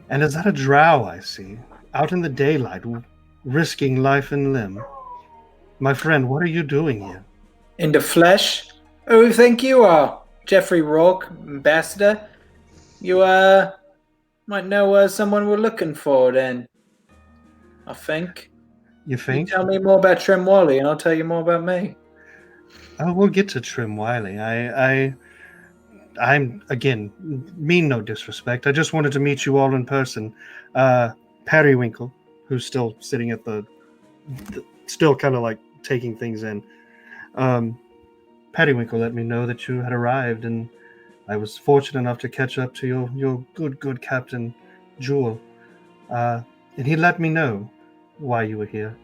And is that a drow I see? Out in the daylight, risking life and limb. My friend, what are you doing here? In the flesh? Oh, thank you, Jeffrey Rourke, ambassador. You, might know someone we're looking for, then. I think. You think? You tell me more about Trim Wiley, and I'll tell you more about me. Oh, we'll get to Trim Wiley. I'm, again, mean no disrespect. I just wanted to meet you all in person. Periwinkle, who's still sitting at still kind of like taking things in. Periwinkle let me know that you had arrived, and I was fortunate enough to catch up to your good Captain Jewel. And he let me know why you were here.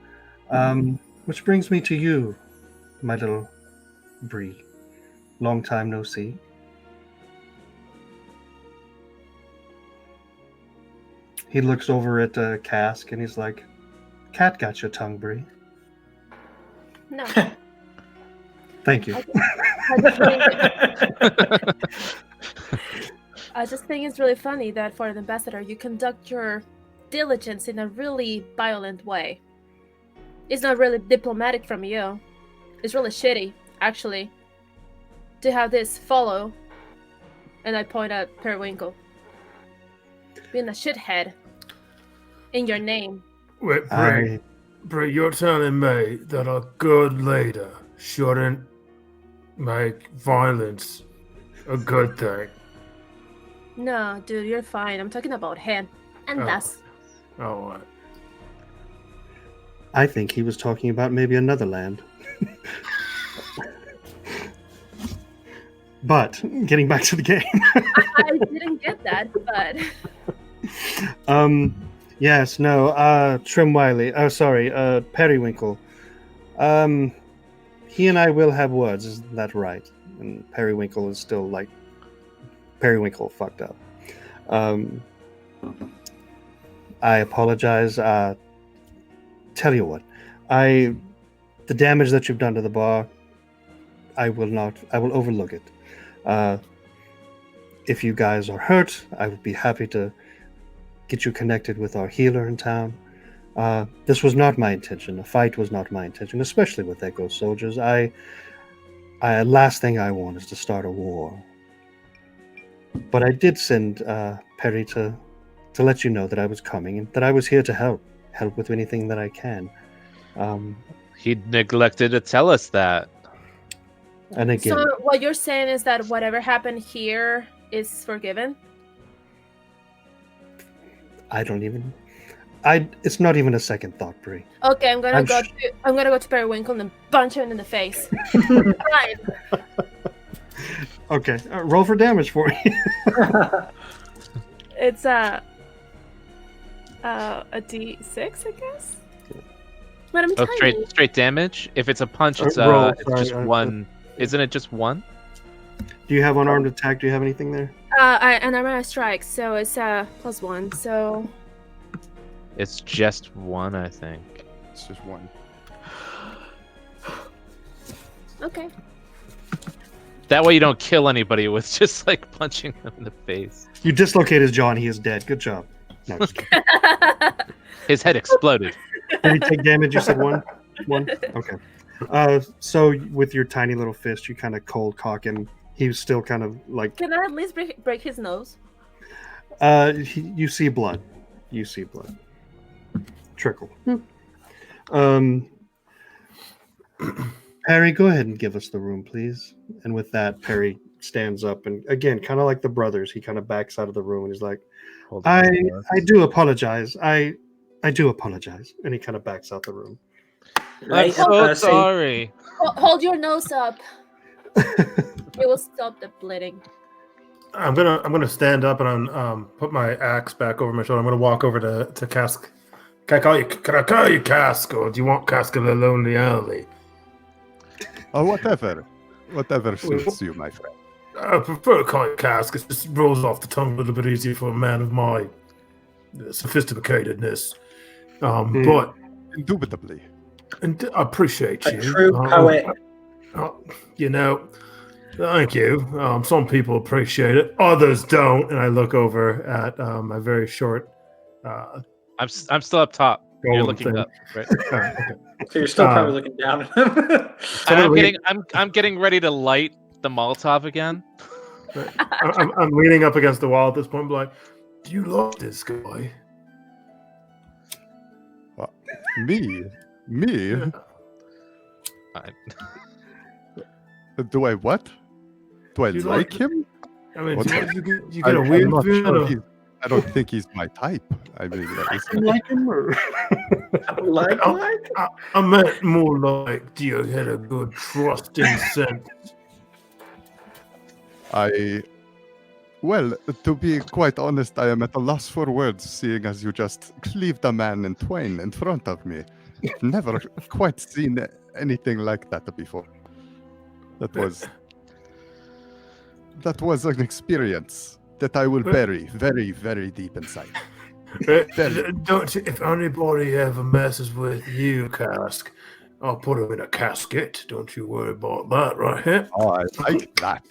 Which brings me to you, my little Bree. Long time no see. He looks over at Cask and he's like, "Cat got your tongue, Bree." No. Thank you. I just think it's really funny that for an ambassador, you conduct your diligence in a really violent way. It's not really diplomatic from you. It's really shitty, actually, to have this follow. And I point at Periwinkle. Being a shithead in your name. Wait, Brie, you're telling me that a good leader shouldn't make violence a good thing? No, dude, you're fine. I'm talking about him. And us. Oh, what? I think he was talking about maybe another land. But getting back to the game. I didn't get that, but Yes, no, Trim Wiley. Oh, sorry, Periwinkle. He and I will have words, isn't that right? And Periwinkle is still like Periwinkle fucked up. I apologize. Tell you what, the damage that you've done to the bar, I will overlook it. If you guys are hurt, I would be happy to get you connected with our healer in town. This was not my intention. A fight was not my intention, especially with Echo soldiers. Last thing I want is to start a war. But I did send Perry to let you know that I was coming and that I was here to help with anything that I can. He neglected to tell us that. And again, so what you're saying is that whatever happened here is forgiven? it's not even a second thought, Bree. Okay, I'm gonna go to Periwinkle and punch him in the face. Fine. Okay, roll for damage for me. It's a D6, I guess. But I'm tiny. Straight damage. If it's a punch, it's just one. Isn't it just one? Do you have unarmed attack? Do you have anything there? And I'm gonna strike, so it's +1. So It's just one, I think. It's just one. okay. That way you don't kill anybody with just like punching them in the face. You dislocate his jaw and he is dead. Good job. No, just kidding. His head exploded. Did he take damage? You said one? One? Okay. So with your tiny little fist, you kind of cold cock him. He was still kind of like... Can I at least break his nose? You see blood. You see blood. Trickle. Perry, go ahead and give us the room, please. And with that, Perry stands up and again, kind of like the brothers, he kind of backs out of the room and he's like, I do apologize. I do apologize. And he kind of backs out the room. I'm so sorry. Hold your nose up. It will stop the bleeding. I'm gonna stand up and put my axe back over my shoulder. I'm gonna walk over to Cask. Can I call you Cask, or do you want Cask of the Lonely Alley? Oh, whatever suits you, my friend. I prefer to call you Cask. It just rolls off the tongue a little bit easier for a man of my sophisticatedness. But Indubitably. and I appreciate you. A true poet. Thank you. Some people appreciate it, others don't. And I look over at my very short. I'm still up top. You're looking up, right? Okay. So you're still probably looking down at him. I'm getting ready to light the Molotov again. I'm leaning up against the wall at this point, I'm like, do you love this guy? Me? Fine. Do I what? Do I like him? I mean, What? you get a weird I'm not feeling. sure I don't think he's my type. I mean, Like him or... I meant more like, do you get a good trusting sense? Well, to be quite honest, I am at a loss for words, seeing as you just cleaved a man in twain in front of me. Never quite seen anything like that before. That was an experience that I will bury very, very deep inside. Don't you, if anybody ever messes with you, Cask, I'll put him in a casket. Don't you worry about that, right here. Oh, I like that.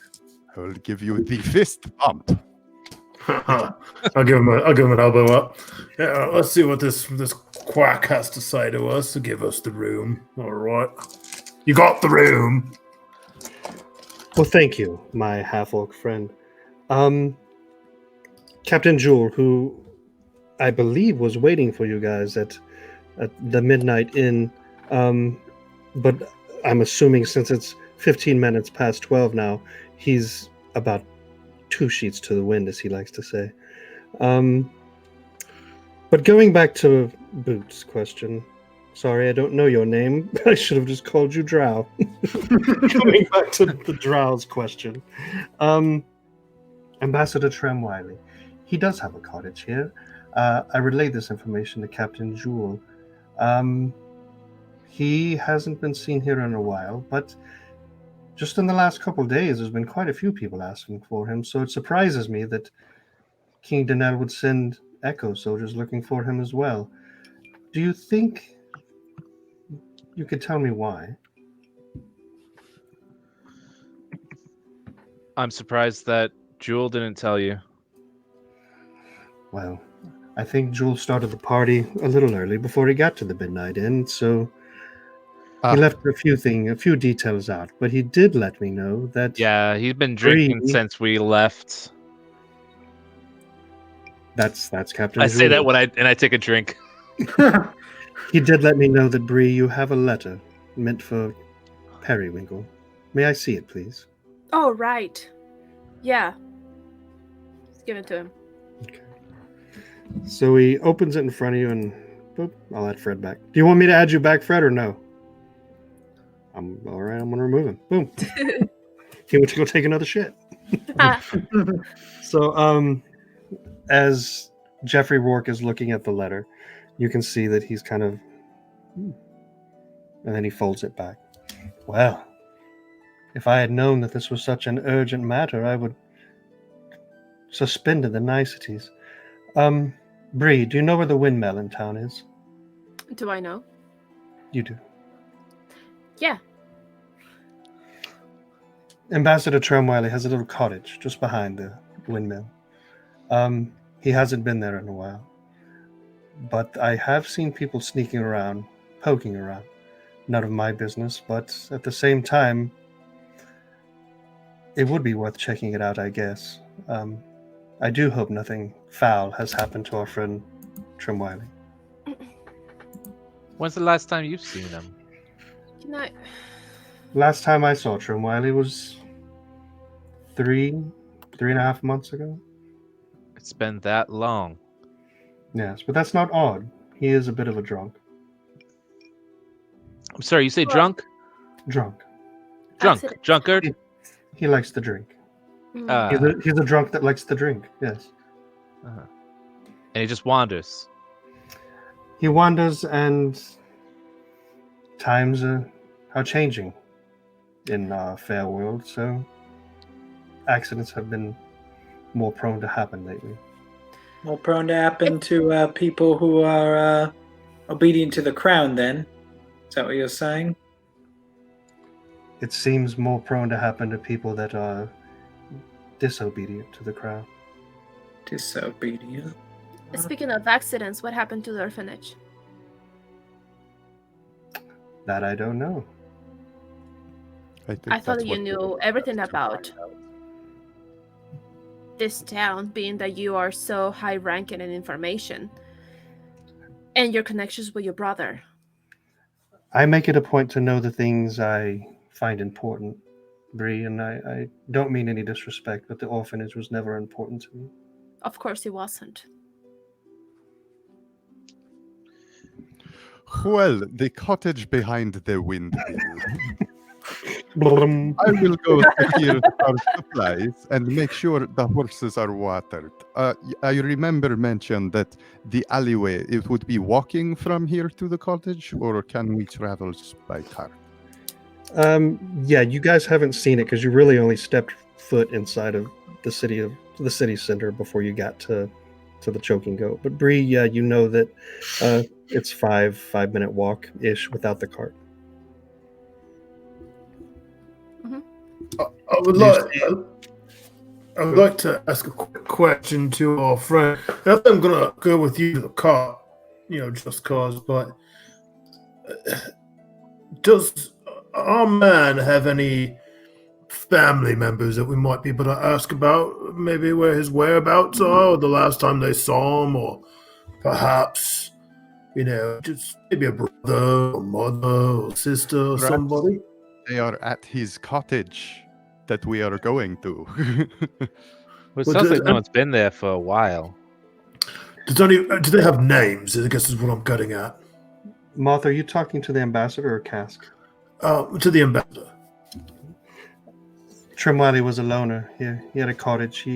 I will give you the fist bump. I'll give him an elbow up. Yeah, let's see what this quack has to say to us to give us the room. All right, you got the room. Well, thank you, my half-orc friend. Captain Jewel, who I believe was waiting for you guys at the Midnight Inn, but I'm assuming since it's 15 minutes past 12 now, he's about 2 sheets to the wind, as he likes to say. But going back to Boots' question, Sorry, I don't know your name. I should have just called you Drow. Coming back to the Drow's question. Ambassador Trem Wiley. He does have a cottage here. I relayed this information to Captain Jewel. He hasn't been seen here in a while, but just in the last couple of days, there's been quite a few people asking for him, so it surprises me that King Danel would send Echo soldiers looking for him as well. Do you think you could tell me why? I'm surprised that Jewel didn't tell you. Well, I think Jewel started the party a little early before he got to the Midnight Inn, so he left a few details out. But he did let me know that Yeah, he's been drinking since we left. That's Captain I Jewel. say that when I take a drink. He did let me know that, Bree, you have a letter meant for Periwinkle. May I see it, please? Oh, right. Yeah. Let's give it to him. Okay. So he opens it in front of you and boop, I'll add Fred back. Do you want me to add you back, Fred, or no? I'm all right, I'm going to remove him. Boom. He went to go take another shit. So, as Jeffrey Rourke is looking at the letter, you can see that he's kind of... And then he folds it back. Well, if I had known that this was such an urgent matter, I would suspended the niceties. Bree, do you know where the windmill in town is? Do I know? You do. Yeah. Ambassador Tremwiley has a little cottage just behind the windmill. He hasn't been there in a while. But I have seen people sneaking around, poking around. None of my business, but at the same time, it would be worth checking it out, I guess. I do hope nothing foul has happened to our friend Tremwiley. When's the last time you've seen him? Can I... Last time I saw Tremwiley was 3.5 months ago. It's been that long. Yes, but that's not odd. He is a bit of a drunk. I'm sorry, you say drunk? Drunk. Accident. Drunkard? He likes to drink. Mm. He's a drunk that likes to drink, yes. And he just wanders. He wanders, and times are changing in Fair World, so accidents have been more prone to happen lately. More prone to happen to people who are obedient to the crown, then? Is that what you're saying? It seems more prone to happen to people that are disobedient to the crown. Disobedient? Speaking of accidents, what happened to the orphanage? That I don't know. I thought you knew everything about this town, being that you are so high-ranking in information, and your connections with your brother. I make it a point to know the things I find important, Bree, and I don't mean any disrespect, but the orphanage was never important to me. Of course it wasn't. Well, the cottage behind the windmill. Blum. I will go secure our supplies and make sure the horses are watered. I remember mentioned that the alleyway, it would be walking from here to the cottage, or can we travel by car? Yeah, you guys haven't seen it because you really only stepped foot inside of the city center before you got to the Choking Goat. But Bree, yeah, you know that it's 5-minute walk ish without the cart. I would like to ask a quick question to our friend. I think I'm gonna go with you to the cart, just cause. But does our man have any family members that we might be able to ask about? Maybe where his whereabouts are, or the last time they saw him, or perhaps, just maybe a brother or mother or sister or Perhaps somebody. They are at his cottage that we are going to. Well, it sounds like no one's been there for a while. Do they have names? I guess is what I'm getting at. Moth, are you talking to the ambassador or Cask? To the ambassador. Trimwiley was a loner. He had a cottage.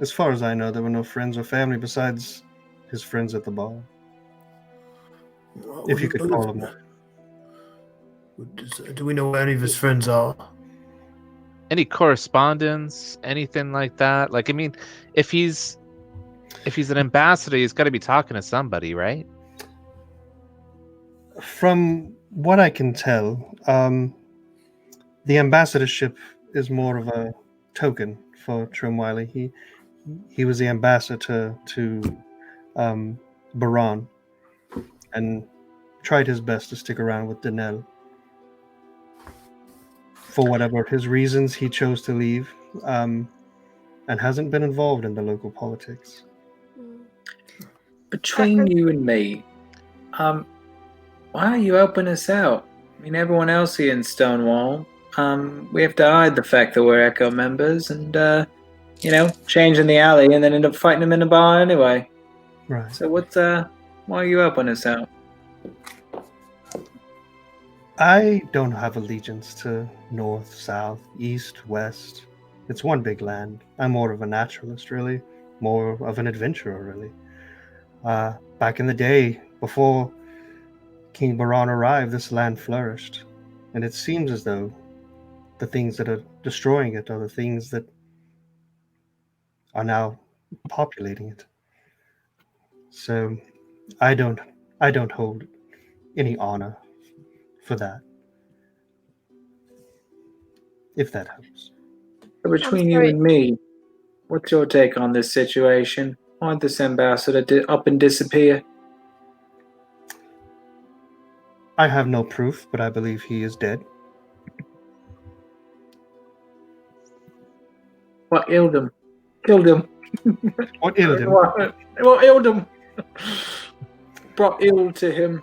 As far as I know, there were no friends or family besides his friends at the bar. If you could call them that. Do we know where any of his friends are? Any correspondence, anything like that? Like, I mean, if he's an ambassador, he's got to be talking to somebody, right? From what I can tell, the ambassadorship is more of a token for Trimwiley. He was the ambassador to Baran and tried his best to stick around with Danelle. For whatever his reasons, he chose to leave and hasn't been involved in the local politics. Between you and me, why are you helping us out? I mean, everyone else here in Stonewall, we have to hide the fact that we're Echo members and, change in the alley and then end up fighting them in the bar anyway. Right. So why are you helping us out? I don't have allegiance to north, south, east, west. It's one big land. I'm more of a naturalist, really. More of an adventurer, really. Back in the day, before King Baran arrived, this land flourished. And it seems as though the things that are destroying it are the things that are now populating it. So I don't hold any honor for that, if that helps. So between you and me, what's your take on this situation? Why did this ambassador up and disappear? I have no proof, but I believe he is dead. What ailed him? Killed him. What ailed him? What ailed him? Brought ill to him.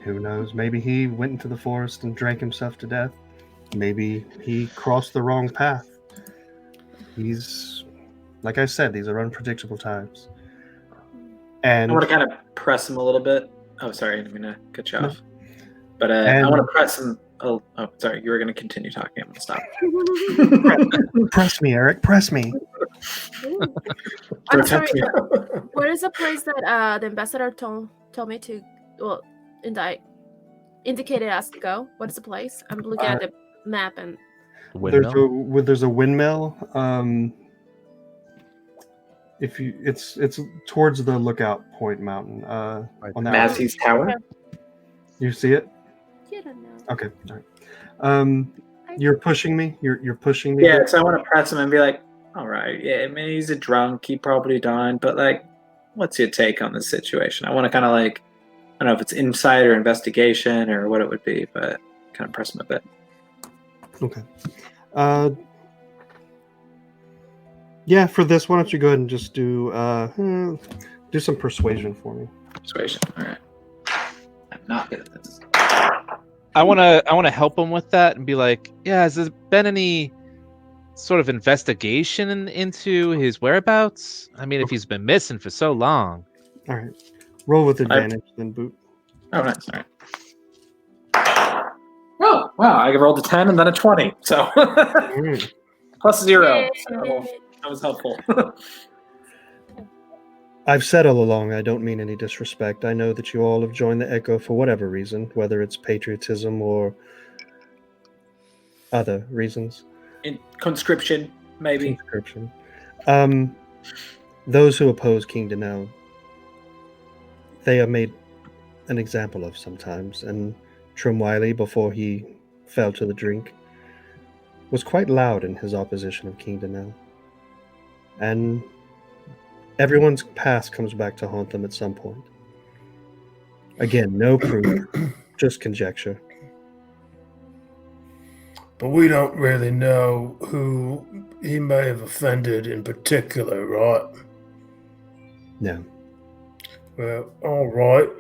Who knows? Maybe he went into the forest and drank himself to death. Maybe he crossed the wrong path. Like I said, these are unpredictable times. And I want to kind of press him a little bit. Oh, sorry, I'm going to cut you off. But I want to press him. Oh, sorry, you were going to continue talking. I'm going to stop. Press me, Eric. Press me. I'm sorry. What is the place that the ambassador told me to? Well, indicated us to go. What is the place? I'm looking at the map and. There's a windmill. It's towards the Lookout Point Mountain. On the Massey's Tower. You see it? You don't know. Okay. All right. You're pushing me. You're pushing me. Yeah. So I want to press him and be like, "All right, yeah. I mean, he's a drunk. He probably dined, but like, what's your take on this situation?" I want to kind of like, I don't know if it's insider investigation or what it would be, but kind of press him a bit. Okay. Yeah, for this, why don't you go ahead and just do some persuasion for me. Persuasion. All right. I'm not good at this. I wanna help him with that and be like, yeah, has there been any sort of investigation into his whereabouts? I mean, if he's been missing for so long. All right. Roll with advantage, then boot. Oh, nice. All right. Oh, wow. I rolled a 10 and then a 20. So plus 0. So that was helpful. I've said all along, I don't mean any disrespect. I know that you all have joined the Echo for whatever reason, whether it's patriotism or other reasons. In conscription, maybe. Conscription. Those who oppose King Danelle, they are made an example of sometimes, and Trimwiley, before he fell to the drink, was quite loud in his opposition of King Danelle. And everyone's past comes back to haunt them at some point. Again, no proof, just conjecture. But we don't really know who he may have offended in particular, right? No. Well, all right.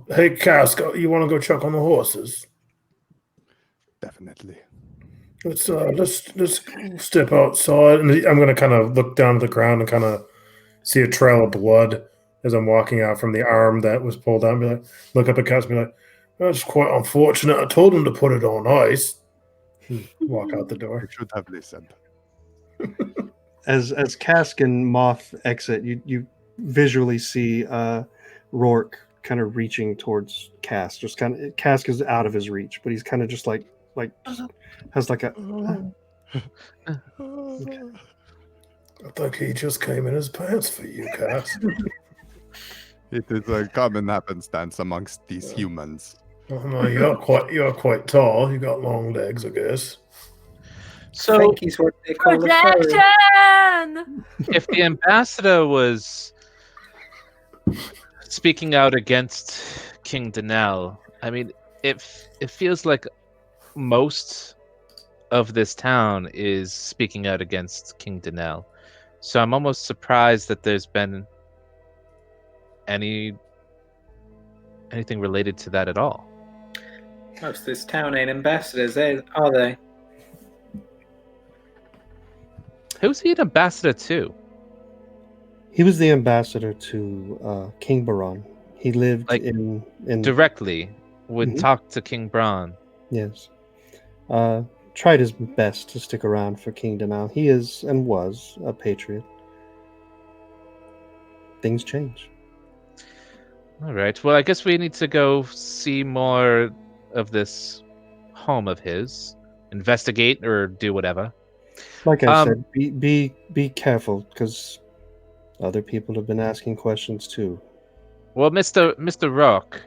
Hey, Cask, you want to go check on the horses? Definitely. Let's step outside, and I'm gonna kind of look down to the ground and kind of see a trail of blood as I'm walking out from the arm that was pulled out. Be like, look up at Cass and be like, that's quite unfortunate. I told him to put it on ice. Walk out the I door. should have listened. As Cask and Moth exit, you visually see Rourke kind of reaching towards Cask. Just kind of Cask is out of his reach, but he's kind of just like just has like a. I think he just came in his pants for you, Cass. It is a common happenstance amongst these humans. No, you're quite tall. You got long legs, I guess. I think he's what they call a furry. Projection! If the ambassador was speaking out against King Danelle, I mean, it feels like most of this town is speaking out against King Danelle. So I'm almost surprised that there's been anything related to that at all. Most of this town ain't ambassadors, are they? Who's he an ambassador to? He was the ambassador to King Baron. He lived Like, in Directly would Mhm. talk to King Bron. Yes. Tried his best to stick around for King Danelle. He is and was a patriot. Things change. All right. Well, I guess we need to go see more of this home of his, investigate or do whatever. Like I said, be careful because other people have been asking questions too. Well, Mr. Rock,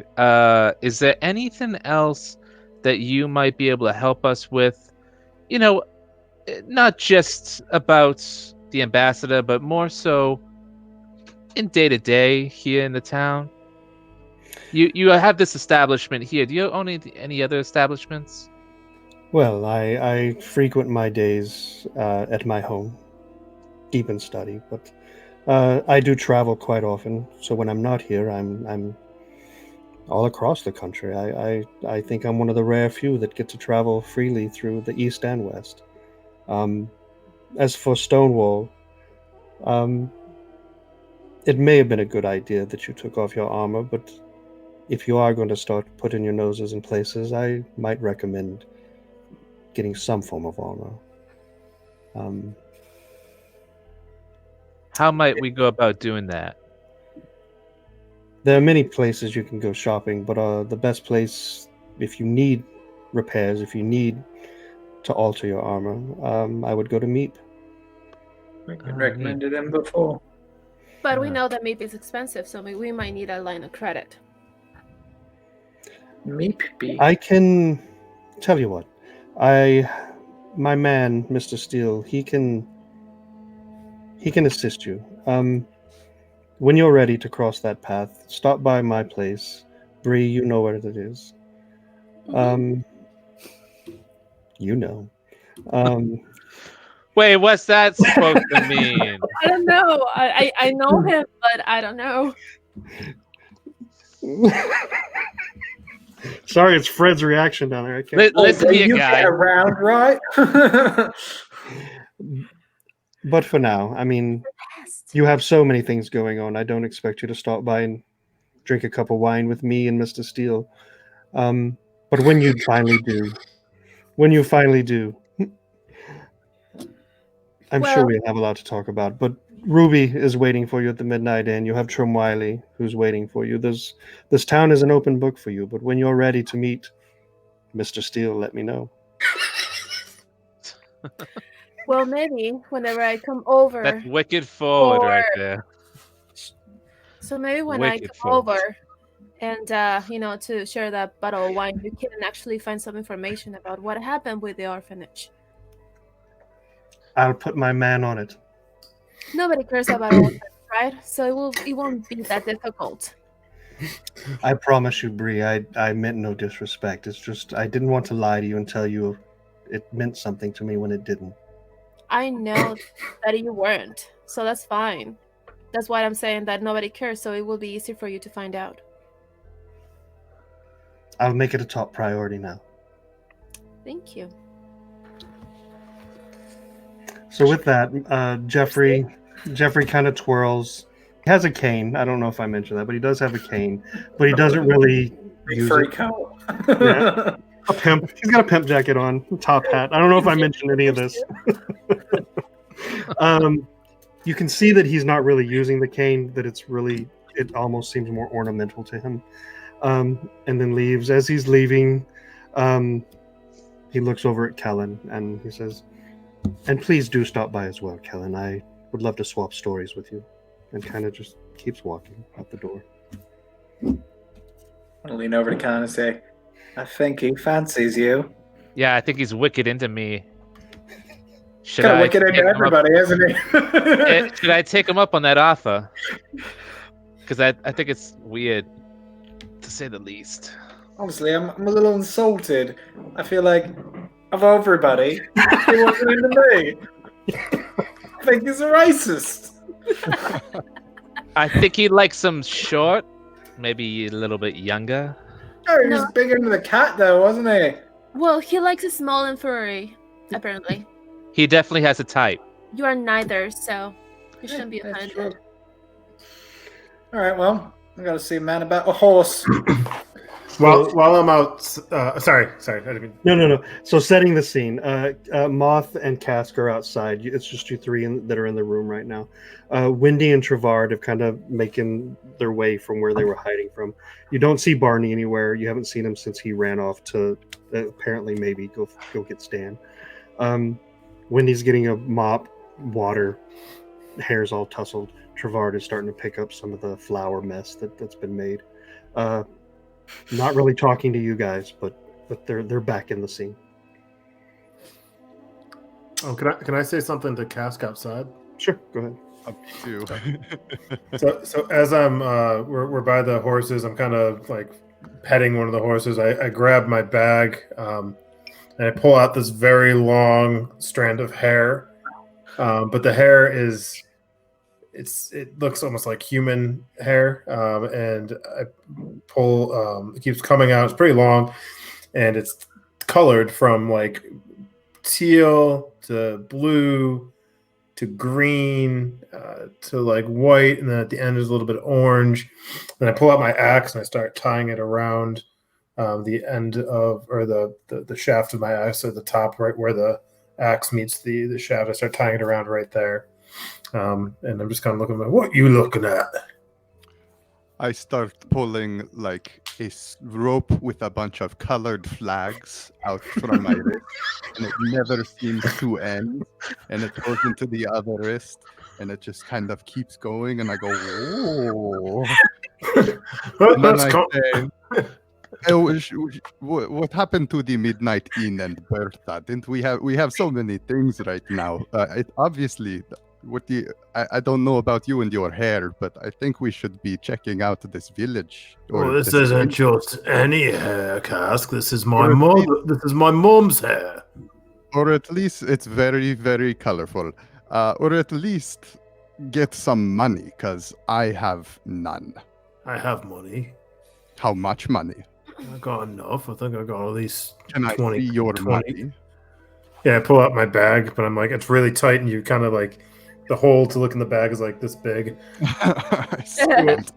is there anything else that you might be able to help us with? You know, not just about the ambassador, but more so in day to day here in the town. You have this establishment here. Do you own any other establishments? Well, I frequent my days at my home, deep in study, but I do travel quite often. So when I'm not here, I'm all across the country. I think I'm one of the rare few that get to travel freely through the East and West. As for Stonewall, it may have been a good idea that you took off your armor, but if you are going to start putting your noses in places, I might recommend getting some form of armor. How might we go about doing that? There are many places you can go shopping, but the best place, if you need repairs, if you need to alter your armor, I would go to Meep. We could recommended him before. But we know that maybe it's expensive, so we might need a line of credit. Meep. I can tell you what, my man, Mr. Steele, he can assist you. When you're ready to cross that path, stop by my place. Bree, you know where it is. You know. Wait, what's that supposed to mean? I don't know. I know him, but I don't know. Sorry, it's Fred's reaction down there. I can't. Listen here, you guy. get around, right? But for now, I mean, you have so many things going on. I don't expect you to stop by and drink a cup of wine with me and Mr. Steele. But when you finally do, I'm sure we'll have a lot to talk about. But Ruby is waiting for you at the Midnight Inn. You have Trim Wiley who's waiting for you. This town is an open book for you. But when you're ready to meet Mr. Steele, let me know. Well, maybe whenever I come over. That's wicked forward right there. So maybe when I come over and, to share that bottle of wine, you can actually find some information about what happened with the orphanage. I'll put my man on it. Nobody cares about orphans, right? So it won't be that difficult. I promise you, Bree, I meant no disrespect. It's just I didn't want to lie to you and tell you it meant something to me when it didn't. I know that you weren't, so that's fine. That's why I'm saying that nobody cares, so it will be easy for you to find out. I'll make it a top priority now. Thank you. So with that, Jeffrey kind of twirls He has a cane. I don't know if I mentioned that, but he does have a cane. But he doesn't really use Furry it. coat. Yeah. A pimp. He's got a pimp jacket on, top hat. I don't know if I mentioned any of this. You can see that he's not really using the cane. That it almost seems more ornamental to him. And then leaves. As he's leaving, he looks over at Kellen and he says, "And please do stop by as well, Kellen. I would love to swap stories with you." And kind of just keeps walking out the door. I'll lean over to Khan and say, "I think he fancies you." Yeah, I think he's wicked into me. Should Kind of I wicked into take him up- everybody, isn't he? Should I take him up on that offer? Because I think it's weird, to say the least. Honestly, I'm a little insulted. I feel like, of everybody, he wasn't into me. I think he's a racist. I think he likes some short, maybe a little bit younger. Oh, he was big into the cat, though, wasn't he? Well, he likes it small and furry, apparently. He definitely has a type. You are neither, so you shouldn't be That's offended. true. All right, well, I gotta see a man about a horse. While I'm out, sorry, I didn't mean. No. So setting the scene, Moth and Cask are outside. It's just you three that are in the room right now. Wendy and Trevard have kind of making their way from where they were hiding from. You don't see Barney anywhere. You haven't seen him since he ran off to apparently maybe go get Stan. Wendy's getting a mop, water, hair's all tousled. Trevard is starting to pick up some of the flour mess that's been made. Not really talking to you guys, but they're back in the scene. Oh, can I say something to Cask outside? Sure, go ahead. Up to So as I'm we're by the horses, I'm kind of like petting one of the horses. I grab my bag and I pull out this very long strand of hair, but the hair it looks almost like human hair, and I pull. It keeps coming out. It's pretty long, and it's colored from like teal to blue to green to like white, and then at the end there's a little bit of orange. Then I pull out my axe and I start tying it around the end of or the shaft of my axe at the top, right where the axe meets the shaft. I start tying it around right there. And I'm just kind of looking like, what you looking at? I start pulling like a rope with a bunch of colored flags out from my wrist, and it never seems to end. And it goes into the other wrist, and it just kind of keeps going. And I go, "Whoa!" And then I say, "Oh, what happened to the Midnight Inn and Bertha? Didn't we have so many things right now? It obviously." I don't know about you and your hair, but I think we should be checking out this village. Well, this isn't just any hair, Cask. This is my mom's hair. Or at least it's very, very colorful. Or at least get some money, because I have none. I have money. How much money? I got enough. I think I got at least Can 20, I see your 20. money? Yeah, I pull out my bag, but I'm like, it's really tight, and you kind of like, the hole to look in the bag is like this big. I see it.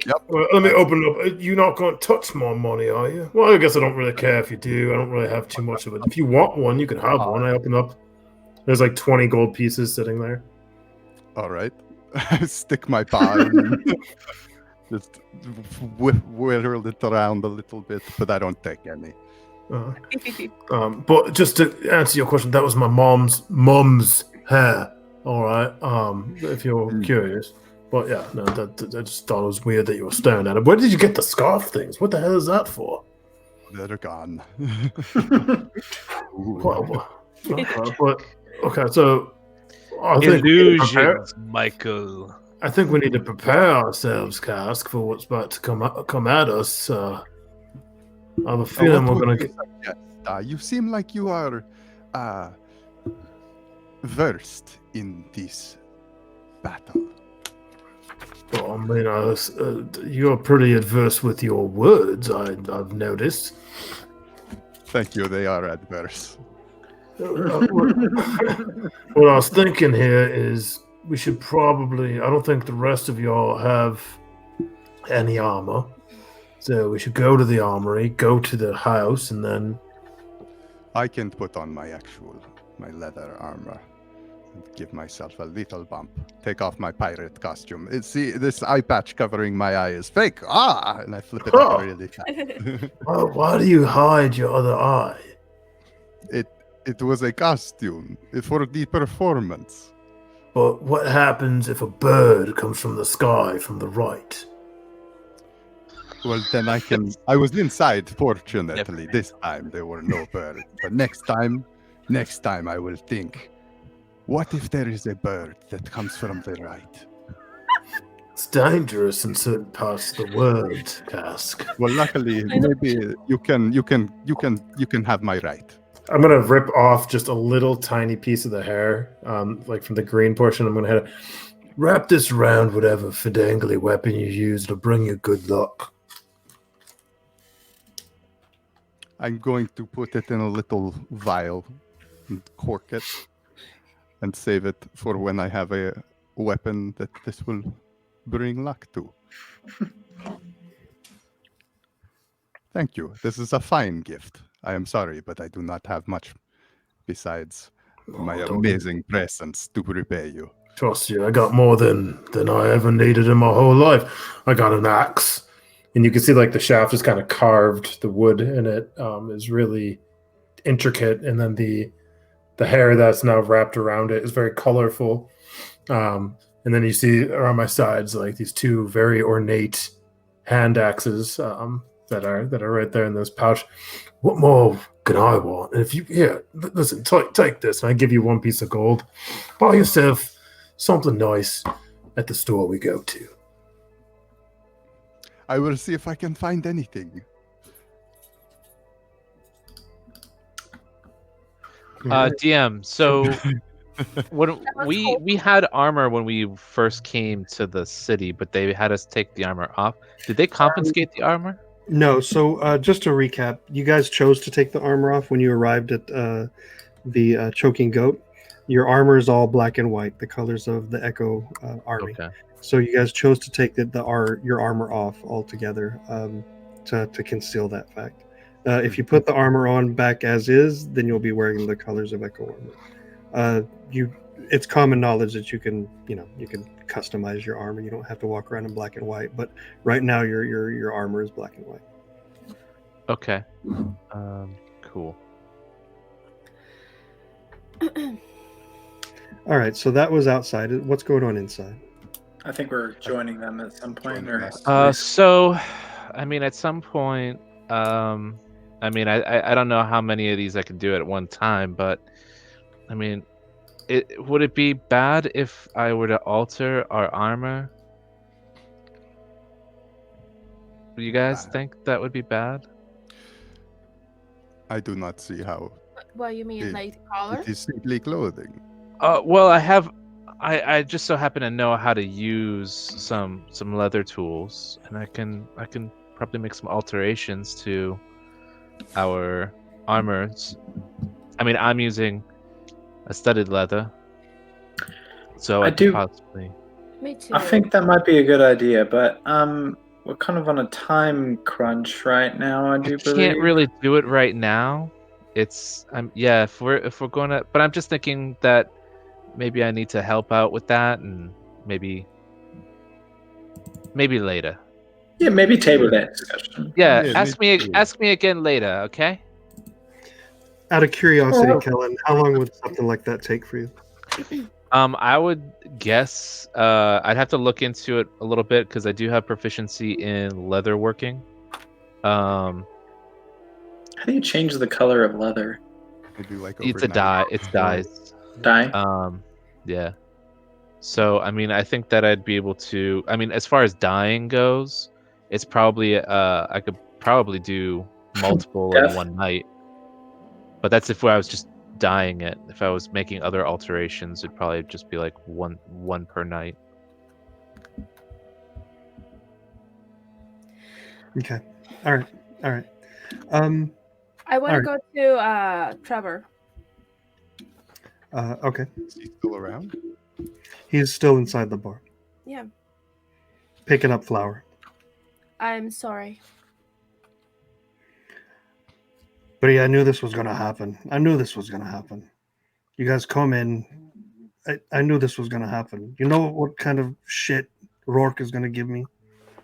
Yep. Well, let me open it up. You're not going to touch my money, are you? Well, I guess I don't really care if you do. I don't really have too much of it. If you want one, you can have one. I open up. There's like 20 gold pieces sitting there. All right. I stick my paw in and just whirl it around a little bit, but I don't take any. But just to answer your question, that was my mom's hair. All right. If you're curious. But yeah, no, I just thought it was weird that you were staring at it. Where did you get the scarf things? What the hell is that for? They're gone. Well, okay, so I think Illusions, Michael. I think we need to prepare ourselves, Cask, for what's about to come at us. I have a feeling we're going to get. You seem like you are versed in this battle. Well, I mean, you're pretty adverse with your words, I've noticed. Thank you, they are adverse. What I was thinking here is we should probably. I don't think the rest of y'all have any armor, so we should go to the armory, go to the house, and then. I can put on my leather armor and give myself a little bump. Take off my pirate costume. See, this eye patch covering my eye is fake. And I flip it up really fast. Why do you hide your other eye? It was a costume for the performance. But what happens if a bird comes from the sky from the right? Well, then I was inside, fortunately. This time there were no birds. But next time I will think, what if there is a bird that comes from the right? It's dangerous in certain parts of the world, Cask. Well, luckily, maybe you can have my right. I'm gonna rip off just a little tiny piece of the hair, like from the green portion. I'm gonna wrap this around whatever fidangly weapon you use. It'll bring you good luck. I'm going to put it in a little vial and cork it and save it for when I have a weapon that this will bring luck to. Thank you. This is a fine gift. I am sorry, but I do not have much besides my amazing presence to repay you. Trust you, I got more than I ever needed in my whole life. I got an axe. And you can see like the shaft is kind of carved. The wood in it is really intricate. And then the hair that's now wrapped around it is very colorful. And then you see around my sides like these two very ornate hand axes that are right there in this pouch. What more can I want? And if you listen, take this, and I give you one piece of gold. Buy yourself something nice at the store we go to. I will see if I can find anything. DM, so when we had armor when we first came to the city, but they had us take the armor off. Did they confiscate the armor? No. So just to recap, you guys chose to take the armor off when you arrived at the Choking Goat. Your armor is all black and white, the colors of the Echo army. Okay. So you guys chose to take your armor off altogether to conceal that fact. If you put the armor on back as is, then you'll be wearing the colors of Echo armor. It's common knowledge that you can customize your armor. You don't have to walk around in black and white. But right now, your armor is black and white. Okay. Cool. All right. So that was outside. What's going on inside? I think we're joining them at some point. So, I mean, at some point, I mean, I don't know how many of these I can do at one time, but I mean, would it be bad if I were to alter our armor? Do you guys think that would be bad? I do not see how. What you mean, like color? It is simply clothing. Well, I just so happen to know how to use some leather tools, and I can probably make some alterations to our armors. I mean, I'm using a studded leather, so I could possibly. Me too. I think that might be a good idea, but we're kind of on a time crunch right now. I can't really do it right now. It's if we're going to, but I'm just thinking that maybe I need to help out with that, and maybe later. Yeah, maybe table that discussion. Yeah, ask me again later, okay? Out of curiosity, Kellen, how long would something like that take for you? I would guess I'd have to look into it a little bit because I do have proficiency in leather working. How do you change the color of leather? It's a dye. It's dyes. Dye? Yeah. So, I mean, I think that I'd be able to. I mean, as far as dyeing goes, it's probably I could probably do multiple in one night. But that's if I was just dyeing it. If I was making other alterations, it'd probably just be like one per night. Okay. All right. I want to go to Trevor. Okay. Is he still around? He's still inside the bar, Yeah. picking up flour. I'm sorry. But yeah, I knew this was going to happen. You guys come in. I knew this was going to happen. You know what kind of shit Rourke is going to give me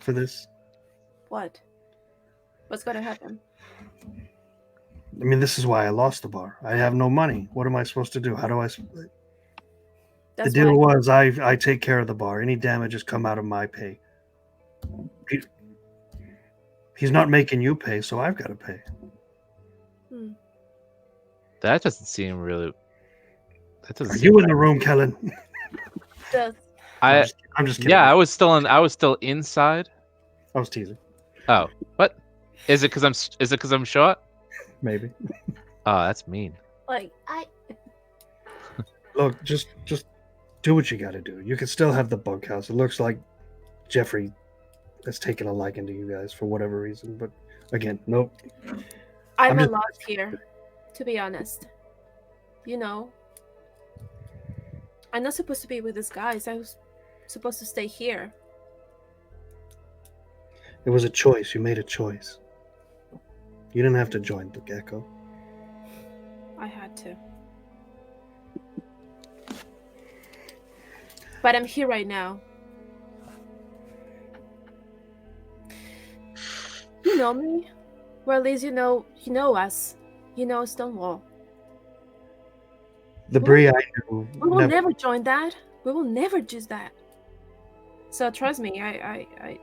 for this? What? What's gonna happen? I mean, this is why I lost the bar. I have no money. What am I supposed to do? How do I... That's the deal why. was I take care of the bar. Any damages come out of my pay. He's not making you pay, so I've got to pay. That doesn't seem really. That doesn't. Are seem you in the room, Kellen? Just I'm just kidding. Yeah, I was still inside. I was teasing. Oh, what? Is it because I'm short? Maybe. Oh, that's mean. like Look, just do what you got to do. You can still have the bunkhouse. It looks like Jeffrey has taken a liking to you guys for whatever reason, but again, nope. I'm just- a lot here, to be honest. You know, I'm not supposed to be with these guys. I was supposed to stay here. It was a choice. You made a choice. You didn't have to join the Gecko. I had to. But I'm here right now. You know me. Or at least you know us. You know Stonewall. The Bree I knew. We will never join that. We will never do that. So trust me, I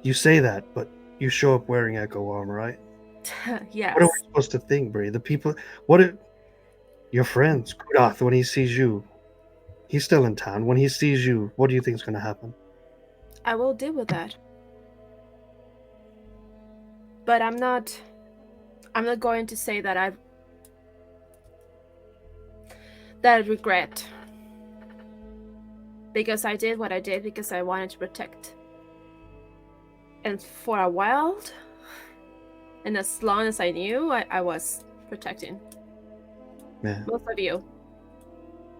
You say that, but you show up wearing Echo armor, right? yes. What are we supposed to think, Bree? The people, your friends, Kudath, when he sees you, he's still in town. When he sees you, what do you think is going to happen? I will deal with that. But I'm not going to say that I regret. Because I did what I did because I wanted to protect. And for a while, and as long as I knew, I was protecting. Yeah. Most of you.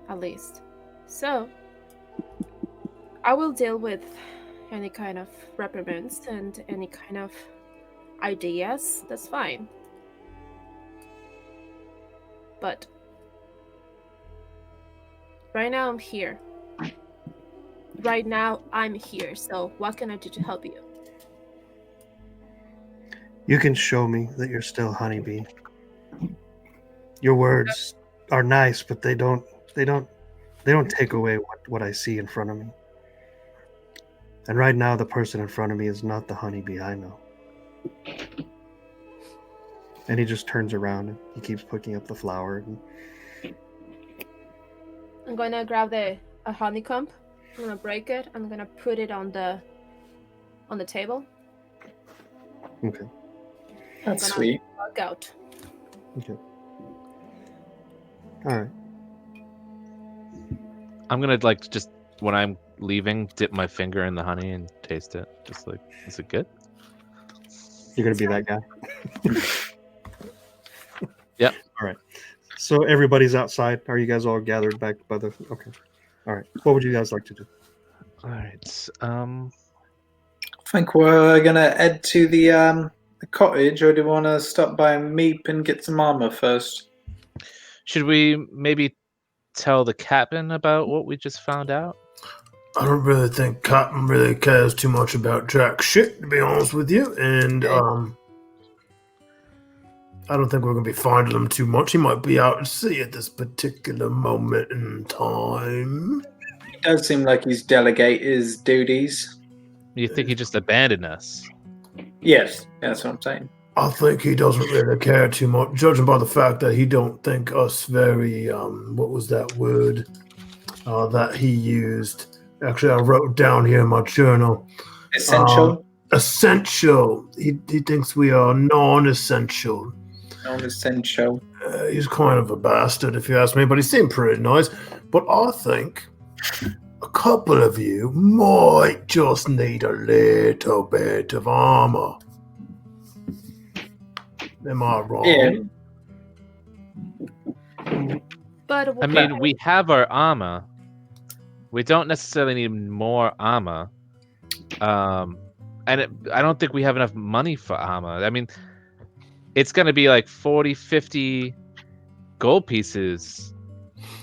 At least. So, I will deal with any kind of reprimands and any kind of ideas. That's fine. But right now I'm here. Right now I'm here. So what can I do to help you? You can show me that you're still Honeybee. Your words are nice, but they don't take away what I see in front of me. And right now the person in front of me is not the Honeybee I know. And he just turns around and he keeps picking up the flower. And... I'm gonna grab a honeycomb. I'm gonna break it. I'm gonna put it on the table. Okay. That's I'm gonna sweet. walk out. Okay. All right. I'm gonna just when I'm leaving, dip my finger in the honey and taste it. Just like, is it good? You're gonna be that guy. Yep. All right. So everybody's outside. Are you guys all gathered back by the? Okay. All right. What would you guys like to do? All right. I think we're gonna head to the cottage, or do you want to stop by Meep and get some armor first? Should we maybe tell the captain about what we just found out? I don't really think Cotton really cares too much about jack shit, to be honest with you, and I don't think we're going to be finding him too much. He might be out at sea at this particular moment in time. It does seem like he's delegate his duties. You think he just abandoned us? Yes, that's what I'm saying. I think he doesn't really care too much, judging by the fact that he don't think us very, what was that word that he used? Actually, I wrote down here in my journal. Essential? Essential. He thinks we are non-essential. Non-essential. He's kind of a bastard, if you ask me, but he seemed pretty nice. But I think a couple of you might just need a little bit of armor. Am I wrong? Yeah. But I mean, we have our armor. We don't necessarily need more armor. I don't think we have enough money for armor. I mean, it's going to be like 40, 50 gold pieces.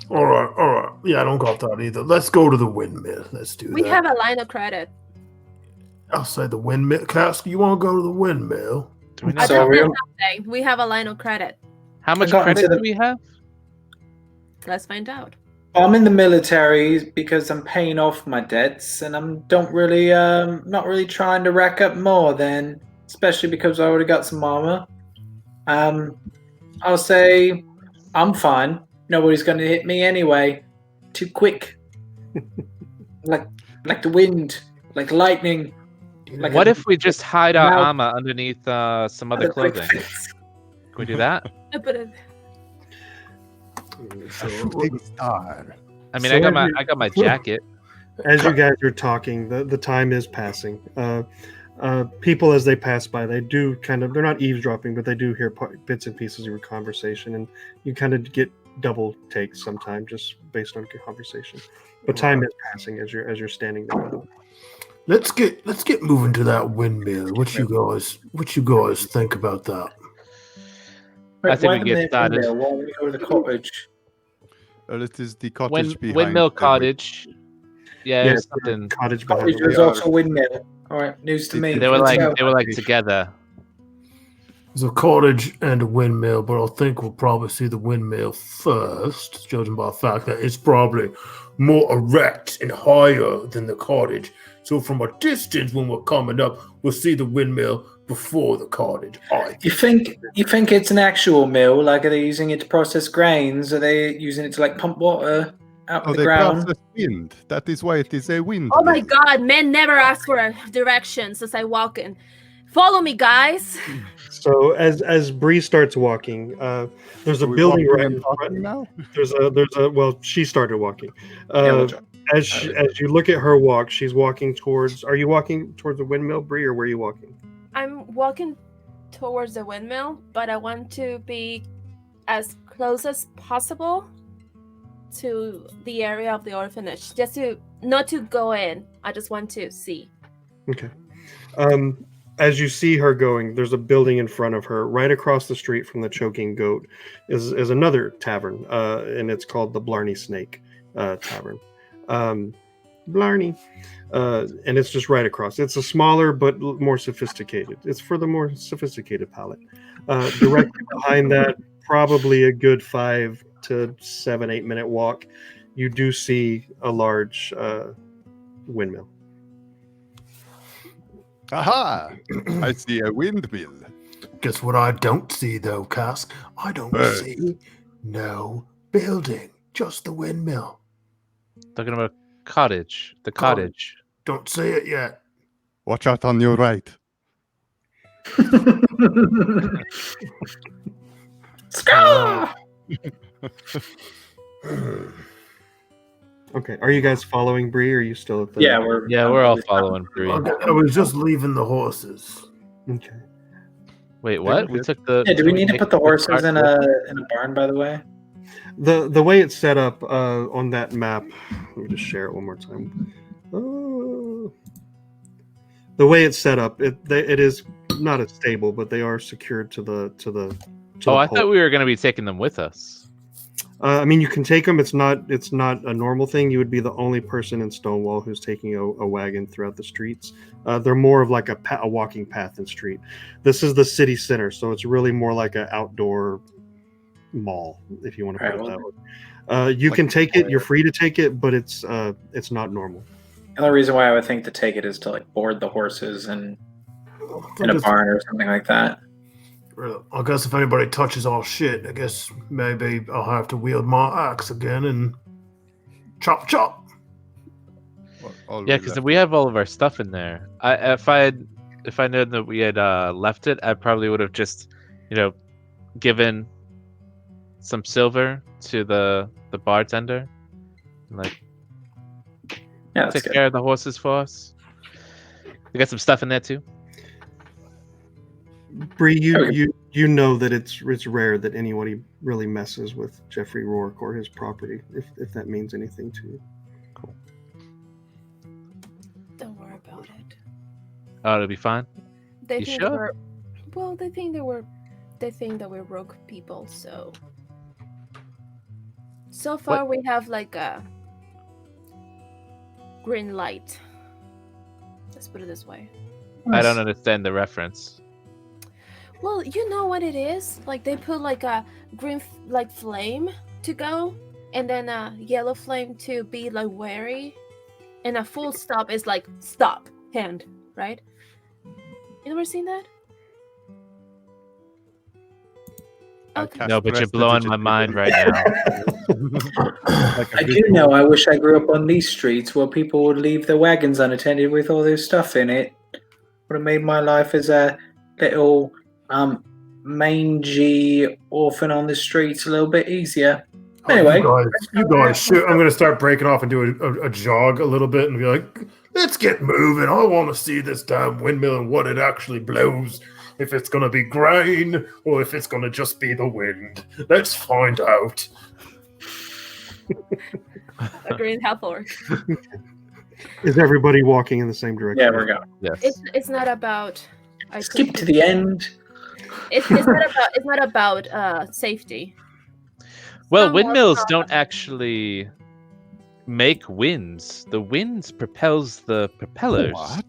All right. Yeah, I don't got that either. Let's go to the windmill. Let's do we that. have a line of credit. I'll say the windmill. Cask, you want to go to the windmill? Do we I not So think have- real- that's nothing. We have a line of credit. How much got credit into do we have? Let's find out. I'm in the military because I'm paying off my debts, and I'm not really trying to rack up more. Then, especially because I already got some armor. I'll say I'm fine. Nobody's going to hit me anyway. Too quick, like the wind, like lightning. Like What a- if we just hide our Now- armor underneath some other a quick clothing? fix. Can we do that? But A shooting star. I mean, So I got my jacket. As you guys are talking, the time is passing. People, as they pass by, they do they're not eavesdropping, but they do hear bits and pieces of your conversation, and you kind of get double takes sometimes just based on conversation. But time is passing as you're standing there. Let's get moving to that windmill. What you guys think about that? I think why we get the started. windmill? Why don't we go to the cottage? Well, it is the cottage behind Windmill the Cottage. Yeah, Yeah, there's something. Cottage behind Cottage you. was also a windmill. All right, news to me. They were Let's like go. together. There's a cottage and a windmill, but I think we'll probably see the windmill first, judging by the fact that it's probably more erect and higher than the cottage. So from a distance, when we're coming up, we'll see the windmill before the cottage. You think it's an actual mill? Like, are they using it to process grains? Are they using it to like pump water out Oh, the they ground? process wind. That is why it is a wind. oh my mill. god, men never ask for directions as I walk in. Follow me, guys. So as Bree starts walking, there's a Are we building walking right and in front. talking now? There's a well, she started walking. As you look at her walk, she's walking towards. Are you walking towards the windmill, Bree, or where are you walking? I'm walking towards the windmill, but I want to be as close as possible to the area of the orphanage, just to not to go in. I just want to see. Okay. As you see her going, there's a building in front of her. Right across the street from the Choking Goat is another tavern, and it's called the Blarney Snake Tavern. Blarney. And it's just right across. It's a smaller but more sophisticated. It's for the more sophisticated palate. Directly behind that, probably a good 5 to 7, 8 minute walk, you do see a large windmill. Aha! I see a windmill. Guess what I don't see though, Cask? I don't Birds. see no building, just the windmill. Talking about cottage. The cottage. Don't see it yet. Watch out on your right. Scar! Okay. Are you guys following Bree, or are you still at the? Yeah, We're all following Bree. I was just leaving the horses. Okay. Wait, what? We took the. Yeah, do we need to take put the horses cart in with us? a barn? By the way. The way it's set up on that map, let me just share it one more time. The way it's set up, it is not as stable, but they are secured to the. Oh, I thought we were going to be taking them with us. I mean, you can take them. It's not a normal thing. You would be the only person in Stonewall who's taking a wagon throughout the streets. They're more of like a walking path and street. This is the city center, so it's really more like an outdoor mall, if you want to put it that way. You can take it. You're free to take it, but it's not normal. The only reason why I would think to take it is to like board the horses and in a barn or something like that. I guess if anybody touches our shit, I guess maybe I'll have to wield my axe again and chop chop. Yeah, because we have all of our stuff in there. If I known that we had left it, I probably would have just, given some silver to the bartender, and like Yeah, that's take good. care of the horses for us. We got some stuff in there too. Bree, Okay. you know that it's rare that anybody really messes with Jeffrey Rourke or his property, if that means anything to you. Don't worry about it. Oh, it'll be fine. They You think sure? we're well. They think that we're rogue people. So far we have like a green light. Let's put it this way. I don't understand the reference. Well, you know what it is. Like they put like a green like flame to go, and then a yellow flame to be like wary, and a full stop is like stop hand, right? You never seen that? Okay. No, but you're blowing my mind right now. I do know. I wish I grew up on these streets where people would leave their wagons unattended with all their stuff in it. Would have made my life as a little mangy orphan on the streets a little bit easier. Anyway, you guys, shoot! I'm gonna start breaking off and do a jog a little bit and be like, "Let's get moving. I want to see this damn windmill and what it actually blows. If it's gonna be grain or if it's gonna just be the wind. Let's find out." Green half orc. Is everybody walking in the same direction? yeah, we're going. Yes. It's not about. Skip to the end. It's not about safety. Well, Some windmills more don't actually make winds. The winds propels the propellers. What?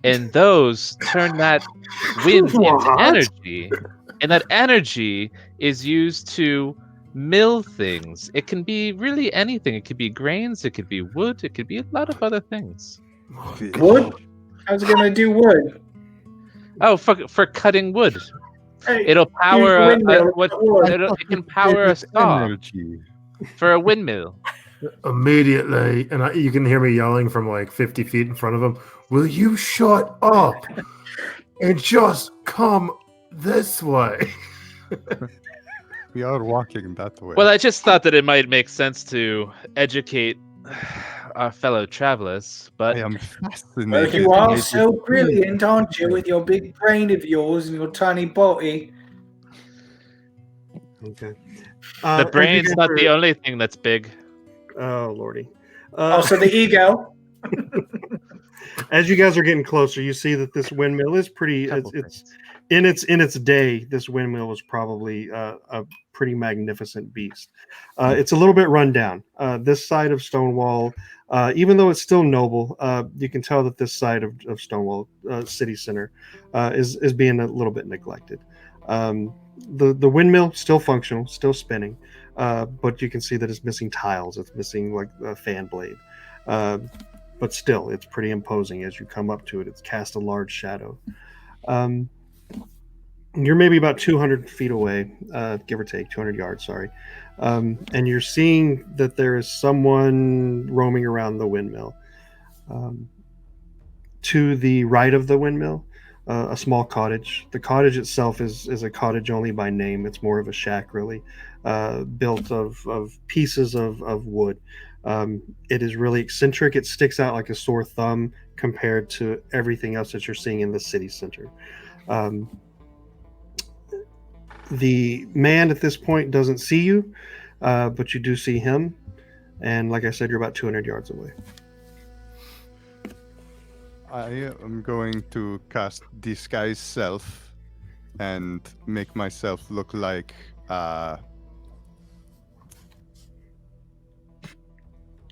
And those turn that wind into What? energy. And that energy is used to mill things. It can be really anything. It could be grains, it could be wood, it could be a lot of other things. Wood? How's it going to do wood? Oh, for cutting wood. Hey, It'll power use the windmill, wood. it can power a saw Energy. for a windmill. Immediately, and you can hear me yelling from like 50 feet in front of him, "Will you shut up and just come this way?" We are walking that way. Well, I just thought that it might make sense to educate our fellow travelers, but I am Well, fascinated. you are so brilliant, aren't you, with your big brain of yours and your tiny body? Okay. the brain's not the only thing that's big. Oh lordy. Also, the ego. As you guys are getting closer, you see that this windmill is pretty. It's in its day. This windmill was probably a pretty magnificent beast. It's a little bit run down. This side of Stonewall, even though it's still noble, you can tell that this side of Stonewall city center is being a little bit neglected. The windmill still functional, still spinning, but you can see that it's missing tiles. It's missing like a fan blade. But still, it's pretty imposing as you come up to it. It's cast a large shadow. You're maybe about 200 feet away, give or take, 200 yards, sorry. And you're seeing that there is someone roaming around the windmill. To the right of the windmill, a small cottage. The cottage itself is a cottage only by name. It's more of a shack, really, built of pieces of wood. It is really eccentric. It sticks out like a sore thumb compared to everything else that you're seeing in the city center. The man at this point doesn't see you, but you do see him. And like I said, you're about 200 yards away. I am going to cast Disguise Self and make myself look like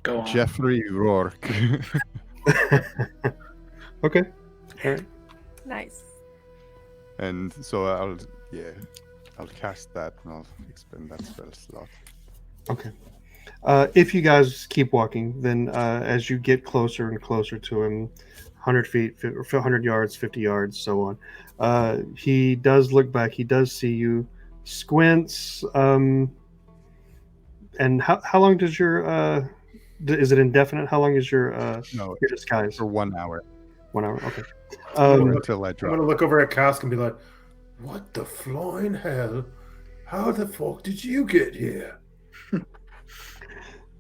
Go on. Jeffrey Rourke. Okay. All right. Nice. And so I'll cast that and I'll expend that spell slot. Okay. If you guys keep walking, then as you get closer and closer to him, 100 feet, 100 yards, 50 yards, so on, he does look back. He does see you, squints. And how long does your is it indefinite? How long is your No, your disguise? for 1 hour. 1 hour. Okay. Until I I'm drop. gonna look over at Cask and be like, "What the flying hell? How the fuck did you get here?"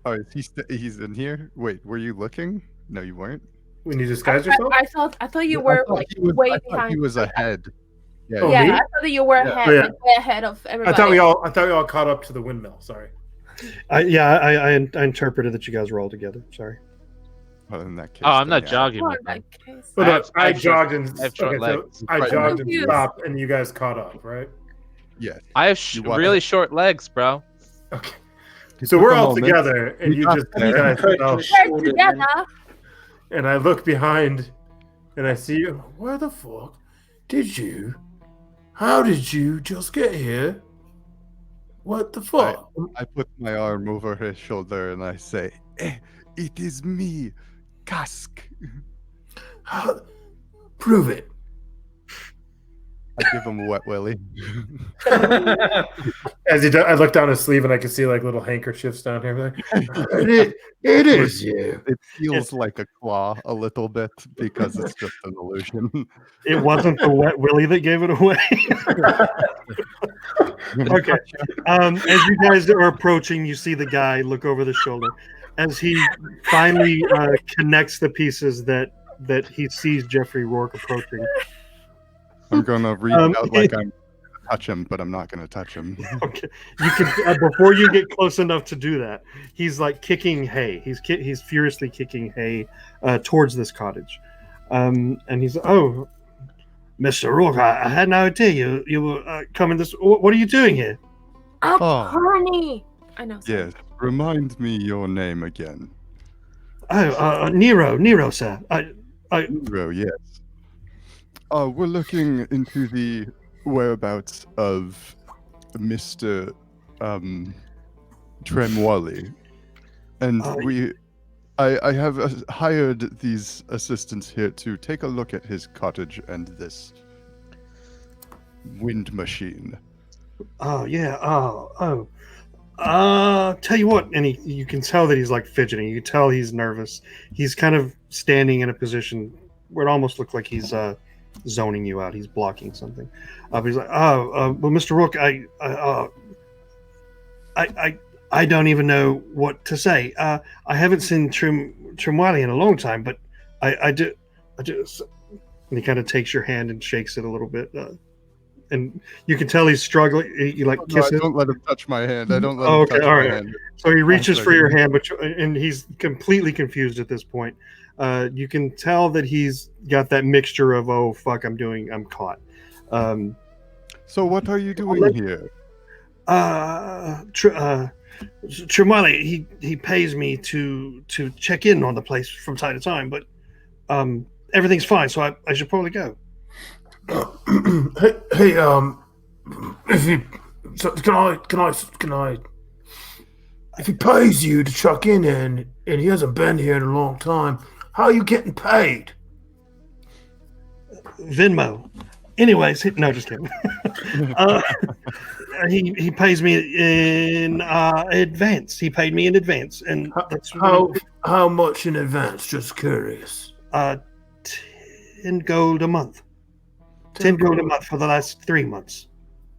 Oh, he's in here? Wait, were you looking? No, you weren't? When you disguise yourself? I thought you were like way I thought behind. he was ahead. Yeah. Oh, yeah, me? I thought that you were Yeah. ahead, Oh, yeah. like, way ahead of I everybody. thought we all caught up to the windmill. Sorry. I interpreted that you guys were all together. Sorry. Well, in that case, Oh, I'm then, not yeah. jogging Oh, with in them. that case. Well, I no, have- I I have short- jogged and I have short okay, legs. so I Right. jogged and Confused. stopped, and you guys caught up, right? Yes. I have You what? really short legs, bro. Okay. It So took we're a all moment. together, and We you got just there. you guys Approach fell. was We're shorter than- together. And I look behind, and I see you. Where the fuck did you? How did you just get here? What the fuck? I put my arm over his shoulder and I say, it is me, Kask. How? Prove it. I give him a wet willy. As he does, I look down his sleeve, and I can see like little handkerchiefs down here. Like, it is you. It feels like a claw a little bit because it's just an illusion. It wasn't the wet willy that gave it away. Okay. As you guys are approaching, you see the guy look over the shoulder. As he finally connects the pieces that he sees Jeffrey Rourke approaching. I'm gonna reach out like I'm gonna touch him, but I'm not gonna touch him. Okay, you can before you get close enough to do that. He's like kicking hay. He's furiously kicking hay towards this cottage, and he's oh, Mr. Rourke, I had no idea you were coming this. What are you doing here? Honey. I know. sorry. Yes, remind me your name again. Oh, Nero, sir. Nero, yes. We're looking into the whereabouts of Mr. Tremwally, and I have hired these assistants here to take a look at his cottage and this wind machine. Oh yeah. Tell you what, and you can tell that he's like fidgeting. You can tell he's nervous. He's kind of standing in a position where it almost looks like he's zoning you out. He's blocking something. But he's like, well, Mr. Rook, I don't even know what to say. I haven't seen Trimwali in a long time, but I do. And he kind of takes your hand and shakes it a little bit. And you can tell he's struggling. You like kiss I it. don't let him touch my hand. I don't let Oh, him okay, touch all my right. hand. So he reaches for your sorry. hand, and he's completely confused at this point. You can tell that he's got that mixture of oh fuck, I'm caught. So what are you doing here? Trimali, he pays me to check in on the place from time to time, but everything's fine, so I should probably go. Hey, if he, so can I? If he pays you to chuck in and he hasn't been here in a long time, how are you getting paid? Venmo. Anyways, no, just kidding. He pays me in advance. He paid me in advance, and that's How much in advance? Just curious. 10 gold a month. 10 gold a month for the last 3 months.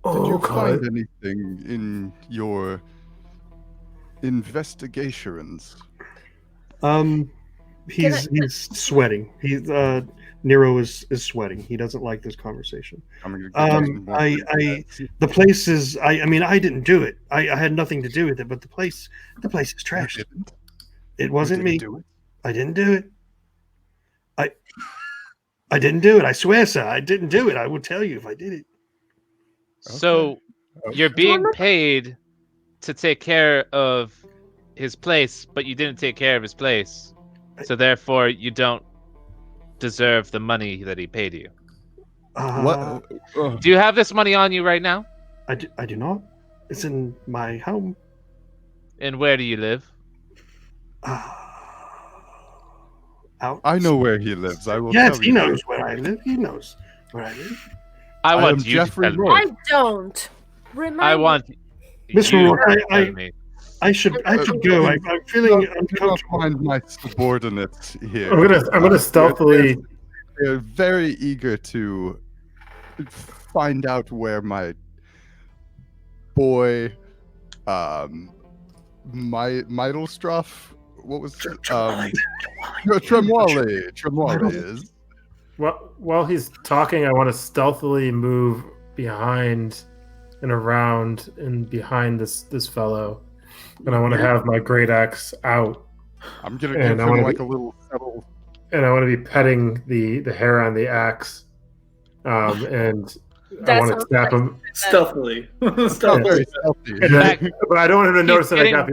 Did you Okay. find anything in your investigations? He's sweating. Nero is sweating. He doesn't like this conversation. The place is. I mean, I didn't do it. I had nothing to do with it. But the place is trashed. It wasn't me. I didn't do it. I didn't do it. I swear, sir. I didn't do it. I will tell you if I did it. So you're being paid to take care of his place, but you didn't take care of his place. So therefore, you don't deserve the money that he paid you. What? Do you have this money on you right now? I do not. It's in my home. And where do you live? Out. I know where he lives. I will Yes, tell he you. knows where I live. He knows where I live. I am want you Jeffrey to tell me. Rourke. I don't. Remind I me. want Mr. you Rourke, to tell me. I should go. I'm feeling Do not uncomfortable. find my subordinates here. I'm gonna stealthily. They're very eager to find out where my boy, Meidelstruff, what was Tremwally is. While he's talking, I want to stealthily move behind and around and behind this fellow, and I want to have my great axe out, I'm gonna And give I him wanna like be- a little subtle. and I want to be petting the hair on the axe, and I That want to sounds snap like him. Stealthily. Not Stealthily. very stealthy. And then, but I don't want him to He's notice that I got.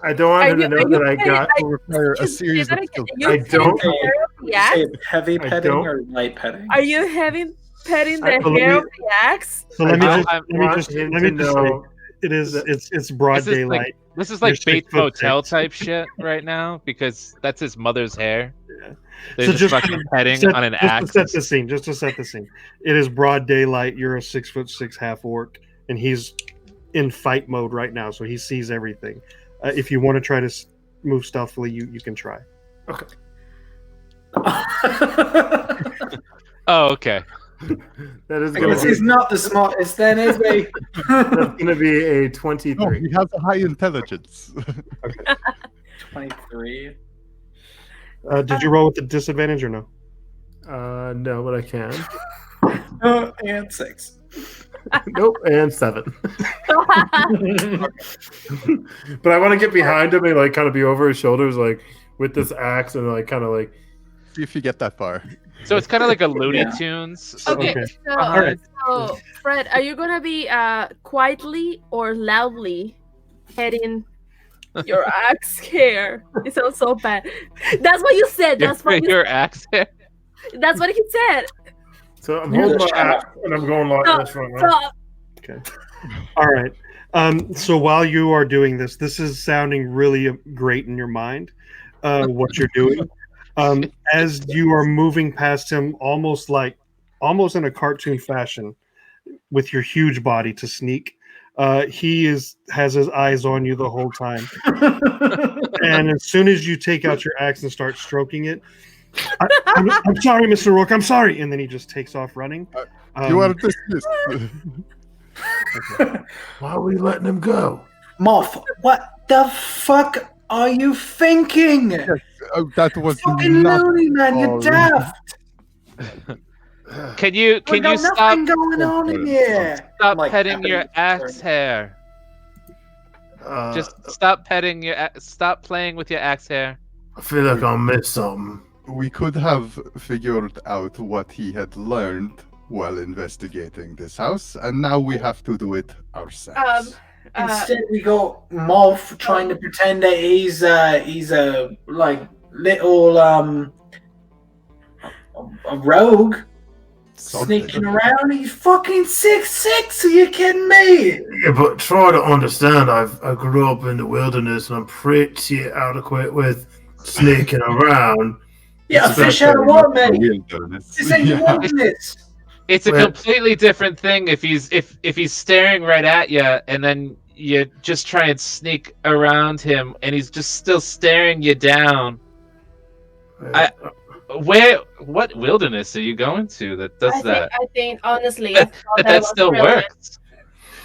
I don't want him to know that I got. Will require a Excuse me, series say of that skills. again. I You don't- petting the hair of You the say axe? it's heavy I petting don't- or light petting? Are you petting the So let hair me- of the axe? So let me I just don't let me want just him let to me just know. say it's broad This is daylight. like this is You're like Bates 6'6". Motel type shit right now because that's his mother's hair. Yeah. They're So just just fucking petting Set- on an just axe. to set the scene. Just to set the scene. It is broad daylight. You're a 6'6" half orc, and he's in fight mode right now, so he sees everything. If you want to try to move stealthily, you can try. Oh, okay. That is I going guess to he's not the smartest then, is he? that's going to be a No, 23. he has a high intelligence. 23. Did you roll with the disadvantage or no? No, but I can. And 6. Nope, and 7. But I want to get behind him and like kind of be over his shoulders, like with this axe, and like kind of like. See if you get that far. So it's kind of like a Looney Yeah. Tunes. Okay, Okay. so, Alright. so Fred, are you gonna be quietly or loudly petting your axe hair? It sounds so bad. That's what you said. That's what you, your axe hair. that's what he said. So I'm You're holding the my axe and I'm going like No, this right now. So, Okay. All right. So while you are doing this, this is sounding really great in your mind. What you're doing, as you are moving past him, almost in a cartoon fashion, with your huge body to sneak. He has his eyes on you the whole time, and as soon as you take out your axe and start stroking it, I'm sorry, Mr. Rourke. I'm sorry, and then he just takes off running. You are dismissed. Why are we letting him go? Moth, what the fuck are you thinking? That was Fucking not. loony, man, you're sorry. daft. Can you We can got you stop nothing going on in here. stop Like, petting your happening. axe hair? Uh, Just stop petting stop playing with your axe hair. I feel like I missed something. We could have figured out what he had learned while investigating this house, and now we have to do it ourselves. Instead, we got Moth trying to pretend that he's a like little a rogue sneaking around. He's fucking 6'6". Are you kidding me? Yeah, but try to understand. I grew up in the wilderness and I'm pretty adequate with sneaking around. Yeah, a fish out of water, man. This ain't the wilderness. It's a Well- completely different thing if he's staring right at you and then you just try and sneak around him and he's just still staring you down. What wilderness are you going to that does that? I think honestly, I thought That was still brilliant. works.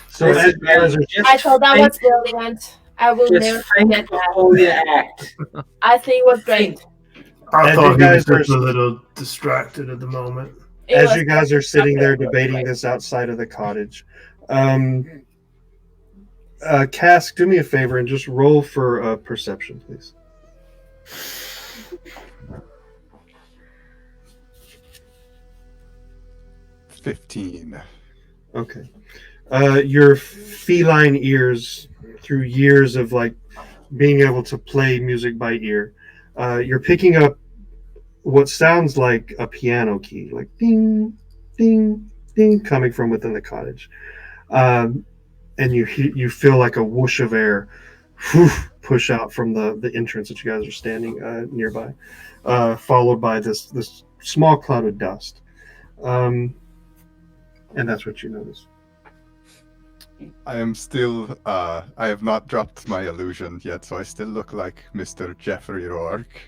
So as you guys are I thought that was brilliant. I will never Just think forget that. before you act. I think it was great. I As thought you he was guys just are- a little distracted at the moment. It as was you guys are sitting there great. debating this outside of the cottage, Cask, do me a favor and just roll for perception, please. $15. Okay. Your feline ears, through years of like being able to play music by ear, you're picking up what sounds like a piano key, like ding, ding, ding, coming from within the cottage. And you feel like a whoosh of air push out from the entrance that you guys are standing nearby, followed by this small cloud of dust. And that's what you notice. I am still. I have not dropped my illusion yet, so I still look like Mr. Jeffrey Rourke.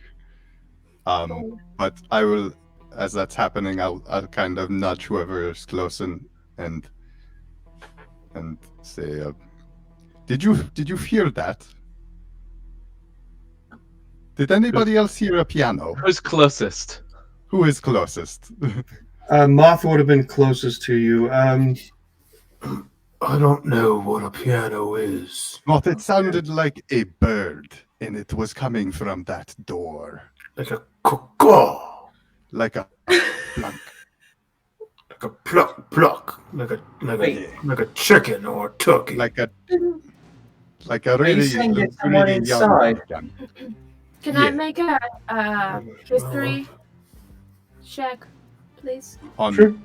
But I will, as that's happening, I'll kind of nudge whoever is close and say, "Did you hear that? Did anybody else hear a piano? Who's closest? Who is closest? Moth would have been closest to you. I don't know what a piano is. Moth, it sounded like a bird, and it was coming from that door. Like a caw, Like a plunk. like a pluck, like a chicken or a turkey. Like a Are you really, saying there's someone really inside? young. Can Yeah. I make a history check, please? On Sure.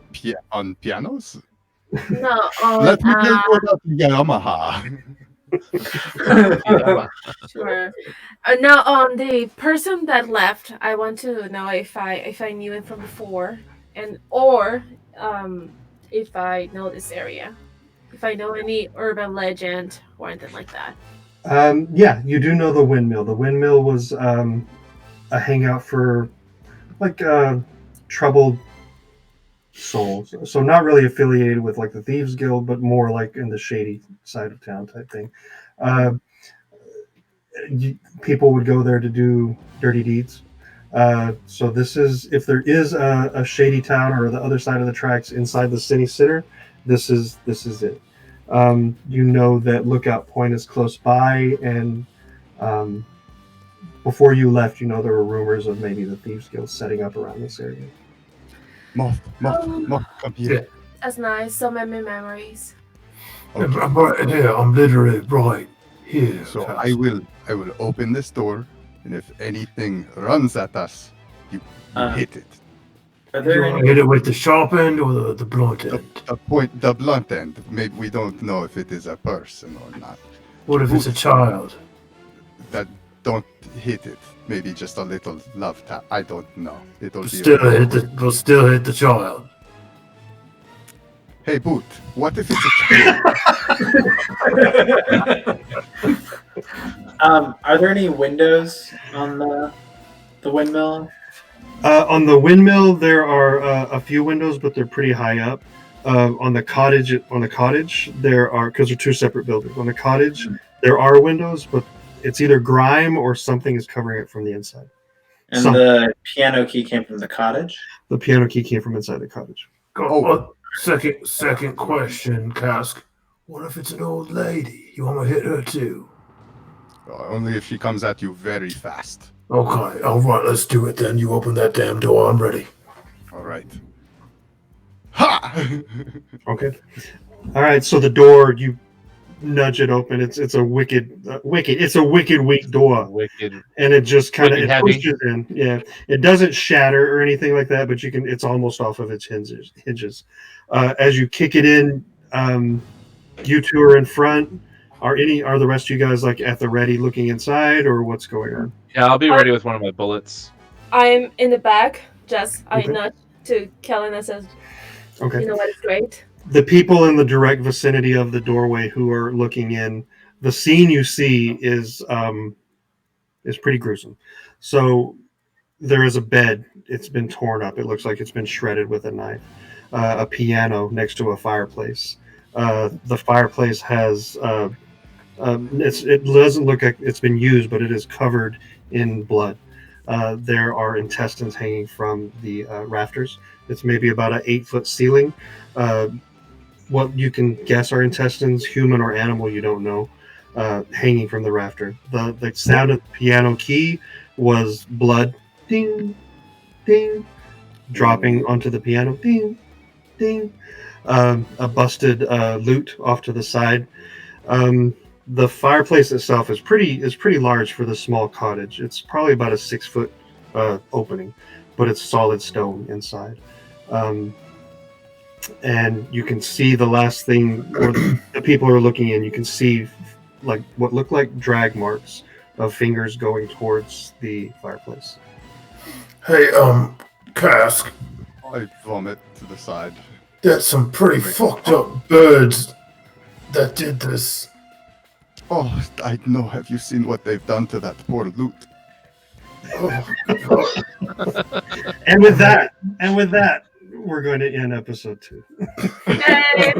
on pianos? No, on Let me get you about the Yamaha. sure. Now on the person that left, I want to know if I knew it from before, or if I know this area, if I know any urban legend or anything like that. Yeah, you do know the windmill. The windmill was a hangout for like troubled souls. So not really affiliated with like the Thieves Guild, but more like in the shady side of town type thing. People would go there to do dirty deeds. So this is, if there is a shady town or the other side of the tracks inside the city center, this is it. You know that Lookout Point is close by, and before you left, you know there were rumors of maybe the Thieves Guild setting up around this area. Moth, come here. That's nice. So many memories. Okay. I'm right here. I'm literally right here. So Cass. I will open this door, and if anything runs at us, you hit it. Are Do you there want any? to hit it with the sharp end or the blunt end? The blunt end. Maybe we don't know if it is a person or not. What if it's a child? That don't hit it. Maybe just a little love tap. I don't know. It'll be We'll still hit the child. Hey, Boot. What if it's a child? Are there any windows on the windmill? On the windmill, there are a few windows, but they're pretty high up. On the cottage, there are, because they're two separate buildings. On the cottage, there are windows, but it's either grime or something is covering it from the inside. And the piano key came from the cottage? The piano key came from inside the cottage. Second question, Cask. What if it's an old lady? You want to hit her too? Only if she comes at you very fast. Okay, all right, let's do it then. You open that damn door. I'm ready. All right. Ha! Okay. All right. So the door, you nudge it open. It's a wicked. It's a wicked weak door, Wicked. and it just kind of Wicked heavy. pushes in. Yeah, it doesn't shatter or anything like that, but you can. It's almost off of its hinges. As you kick it in, you two are in front. Are the rest of you guys like at the ready, looking inside, or what's going on? Yeah, I'll be ready with one of my bullets. I'm in the back. I Okay. nudge to Kellen and says, Okay. "You know what? It's great." The people in the direct vicinity of the doorway who are looking in, the scene you see is pretty gruesome. So there is a bed. It's been torn up. It looks like it's been shredded with a knife. A piano next to a fireplace. The fireplace has it doesn't look like it's been used, but it is covered in blood. There are intestines hanging from the rafters. It's maybe about an 8-foot ceiling. What you can guess are intestines, human or animal, you don't know, hanging from the rafter. The sound of the piano key was blood, ding, ding, dropping onto the piano, ding, ding. A busted lute off to the side. The fireplace itself is pretty large for the small cottage. It's probably about a 6-foot opening, but it's solid stone inside. And you can see the last thing where the people are looking in. You can see like what look like drag marks of fingers going towards the fireplace. Hey, Cask, I vomit to the side. that's some pretty fucked up birds that did this. Oh, I know. Have you seen what they've done to that poor loot? Oh, And with that, we're going to end episode 2. Yay!